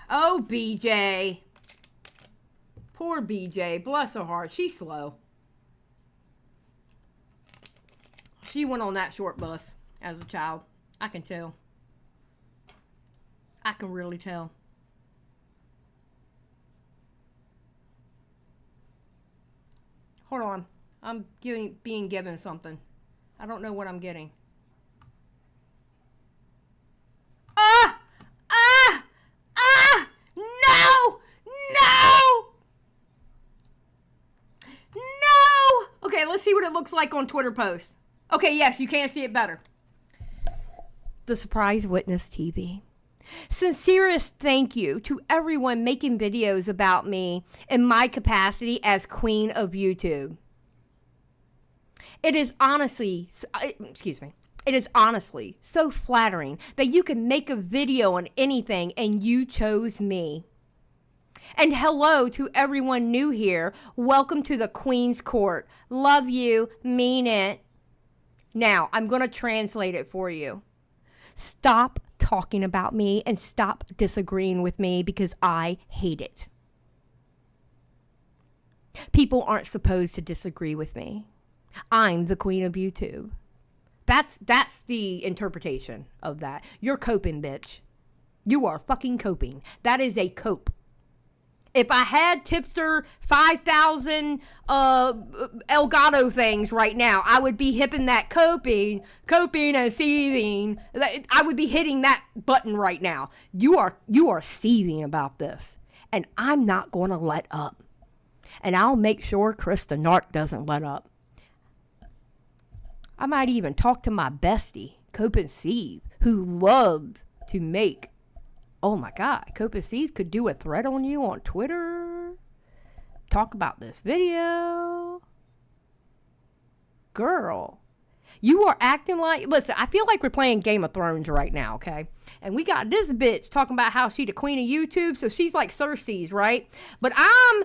Oh, BJ. Poor BJ. Bless her heart. She's slow. She went on that short bus as a child. I can tell. I can really tell. Hold on. I'm being given something. I don't know what I'm getting. No! Okay, let's see what it looks like on Twitter post. Okay, yes, you can see it better. The Surprise Witness TV. Sincerest thank you to everyone making videos about me in my capacity as Queen of YouTube. It is honestly so flattering that you can make a video on anything and you chose me. And hello to everyone new here. Welcome to the Queen's Court. Love you, mean it. Now, I'm going to translate it for you. Stop talking about me and stop disagreeing with me because I hate it. People aren't supposed to disagree with me. I'm the Queen of YouTube. That's the interpretation of that. You're coping, bitch. You are fucking coping. That is a cope. If I had Tipster 5,000 Elgato things right now, I would be hipping that coping and seething. I would be hitting that button right now. You are seething about this, and I'm not going to let up. And I'll make sure Chris the Narc doesn't let up. I might even talk to my bestie, Cope and Steve, who loves to make. Oh my God, Cope and Steve could do a thread on you on Twitter. Talk about this video. Girl, you are acting like, listen, I feel like we're playing Game of Thrones right now, okay? And we got this bitch talking about how she the queen of YouTube, so she's like Cersei's, right? But I'm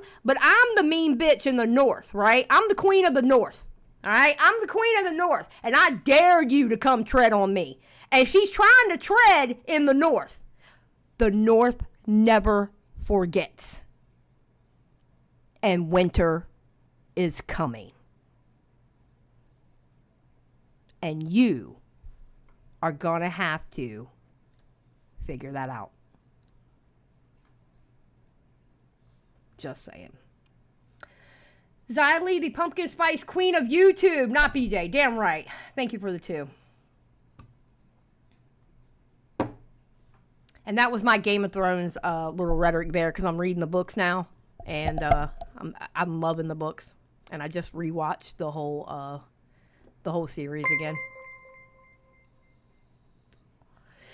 the mean bitch in the north, right? I'm the queen of the north, all right? I'm the queen of the north, and I dare you to come tread on me. And she's trying to tread in the north. The north never forgets. And winter is coming. And you are going to have to figure that out. Just saying. Xylie, the pumpkin spice queen of YouTube, not BJ. Damn right. Thank you for the 2. And that was my Game of Thrones little rhetoric there, because I'm reading the books now, and I'm loving the books. And I just rewatched the whole series again.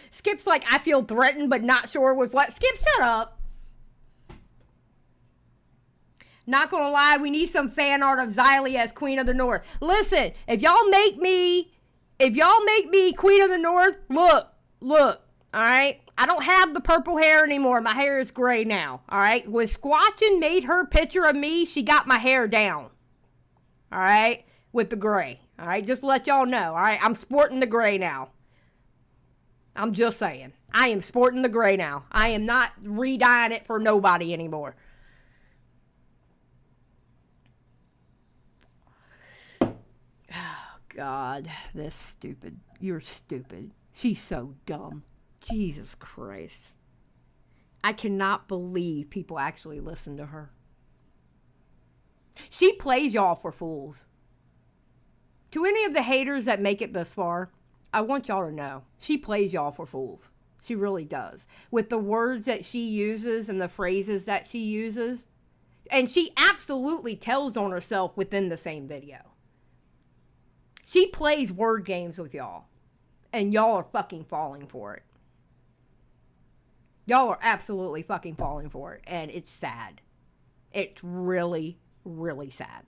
Skip's like, I feel threatened, but not sure with what. Skip, shut up. Not gonna lie, we need some fan art of Xylie as Queen of the North. Listen, if y'all make me Queen of the North, look, all right? I don't have the purple hair anymore. My hair is gray now, all right? When Squatchin made her picture of me, she got my hair down, all right? With the gray, all right? Just to let y'all know, all right? I'm sporting the gray now. I'm just saying. I am sporting the gray now. I am not re-dyeing it for nobody anymore. Oh, God. This stupid. You're stupid. She's so dumb. Jesus Christ. I cannot believe people actually listen to her. She plays y'all for fools. To any of the haters that make it this far, I want y'all to know, she plays y'all for fools. She really does. With the words that she uses and the phrases that she uses. And she absolutely tells on herself within the same video. She plays word games with y'all. And y'all are fucking falling for it. Y'all are absolutely fucking falling for it. And it's sad. It's really, really sad.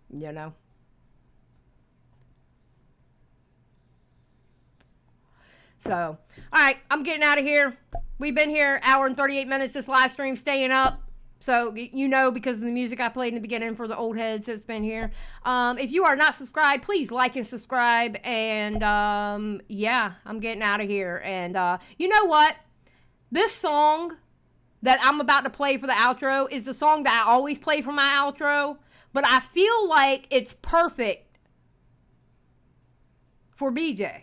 You know? So, all right, I'm getting out of here. We've been here hour and 38 minutes this live stream, staying up. So, you know, because of the music I played in the beginning for the old heads that's been here. If you are not subscribed, please like and subscribe. And, yeah, I'm getting out of here. And, you know what? This song that I'm about to play for the outro is the song that I always play for my outro. But I feel like it's perfect for BJ.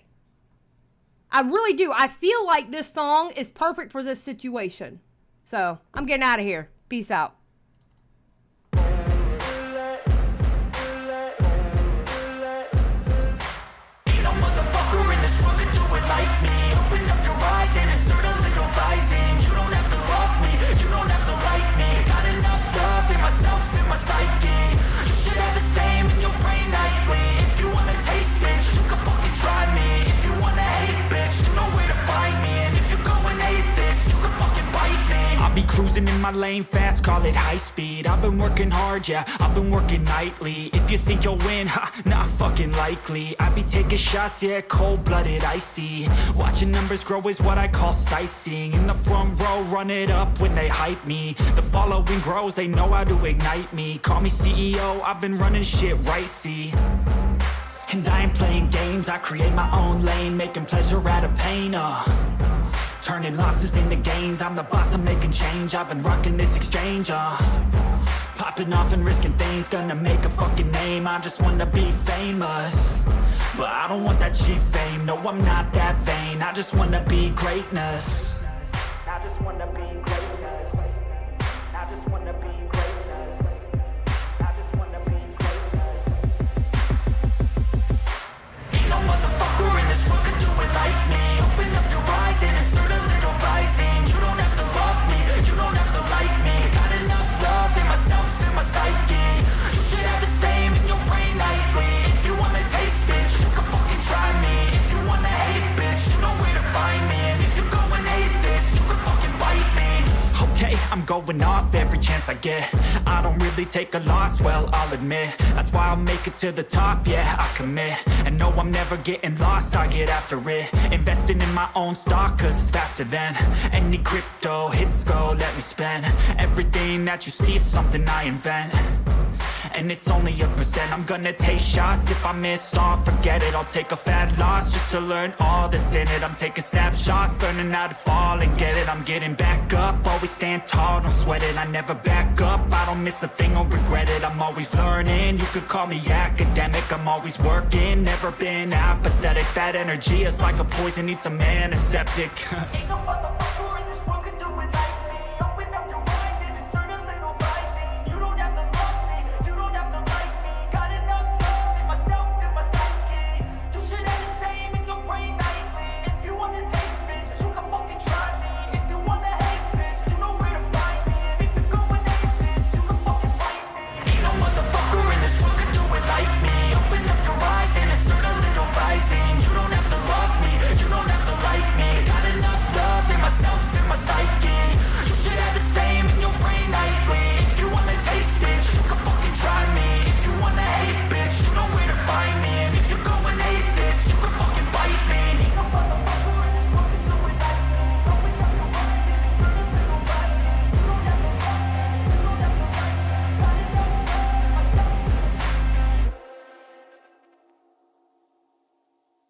I really do. I feel like this song is perfect for this situation. So, I'm getting out of here. Peace out. Ain't no motherfucker in this world could do it like me. Open up your eyes and insert a little rising. You don't have to love me, you don't have to like me. Got enough love in myself, in my psyche. You should have the same in your brain nightly. If you wanna taste, bitch, you can fucking try me. If you wanna hate, bitch, you know where to find me. And if you're going hate this, you can fucking bite me. I'll be cruising in my lane fast, call it high speed. I've been working hard, yeah, I've been working nightly. If you think you'll win, ha, not fucking likely. I be taking shots, yeah, cold-blooded, icy. Watching numbers grow is what I call sightseeing. In the front row, run it up when they hype me. The following grows, they know how to ignite me. Call me CEO, I've been running shit right, see. And I ain't playing games, I create my own lane. Making pleasure out of pain, turning losses into gains. I'm the boss, I'm making change. I've been rocking this exchange, popping off and risking things. Gonna make a fucking name, I just wanna be famous. But I don't want that cheap fame, no I'm not that vain. I just wanna be greatness. I just wanna be greatness. I just wanna be greatness. I just wanna be greatness. Ain't no motherfucker in this world could do it like me. Open up your eyes and insert a little rising. You don't have to love me, you don't have to like me. Got enough love in myself, in my psyche. You should have the same I'm going off every chance I get. I don't really take a loss, well, I'll admit. That's why I'll make it to the top, yeah, I commit. And no, I'm never getting lost, I get after it. Investing in my own stock, cause it's faster than any crypto hits go, let me spend. Everything that you see is something I invent. And it's only a percent. I'm gonna take shots. If I miss all, forget it. I'll take a fat loss just to learn all that's in it. I'm taking snapshots, learning how to fall and get it. I'm getting back up, always stand tall, don't sweat it. I never back up, I don't miss a thing or regret it. I'm always learning, you could call me academic. I'm always working, never been apathetic. That energy is like a poison, needs a antiseptic. Ain't no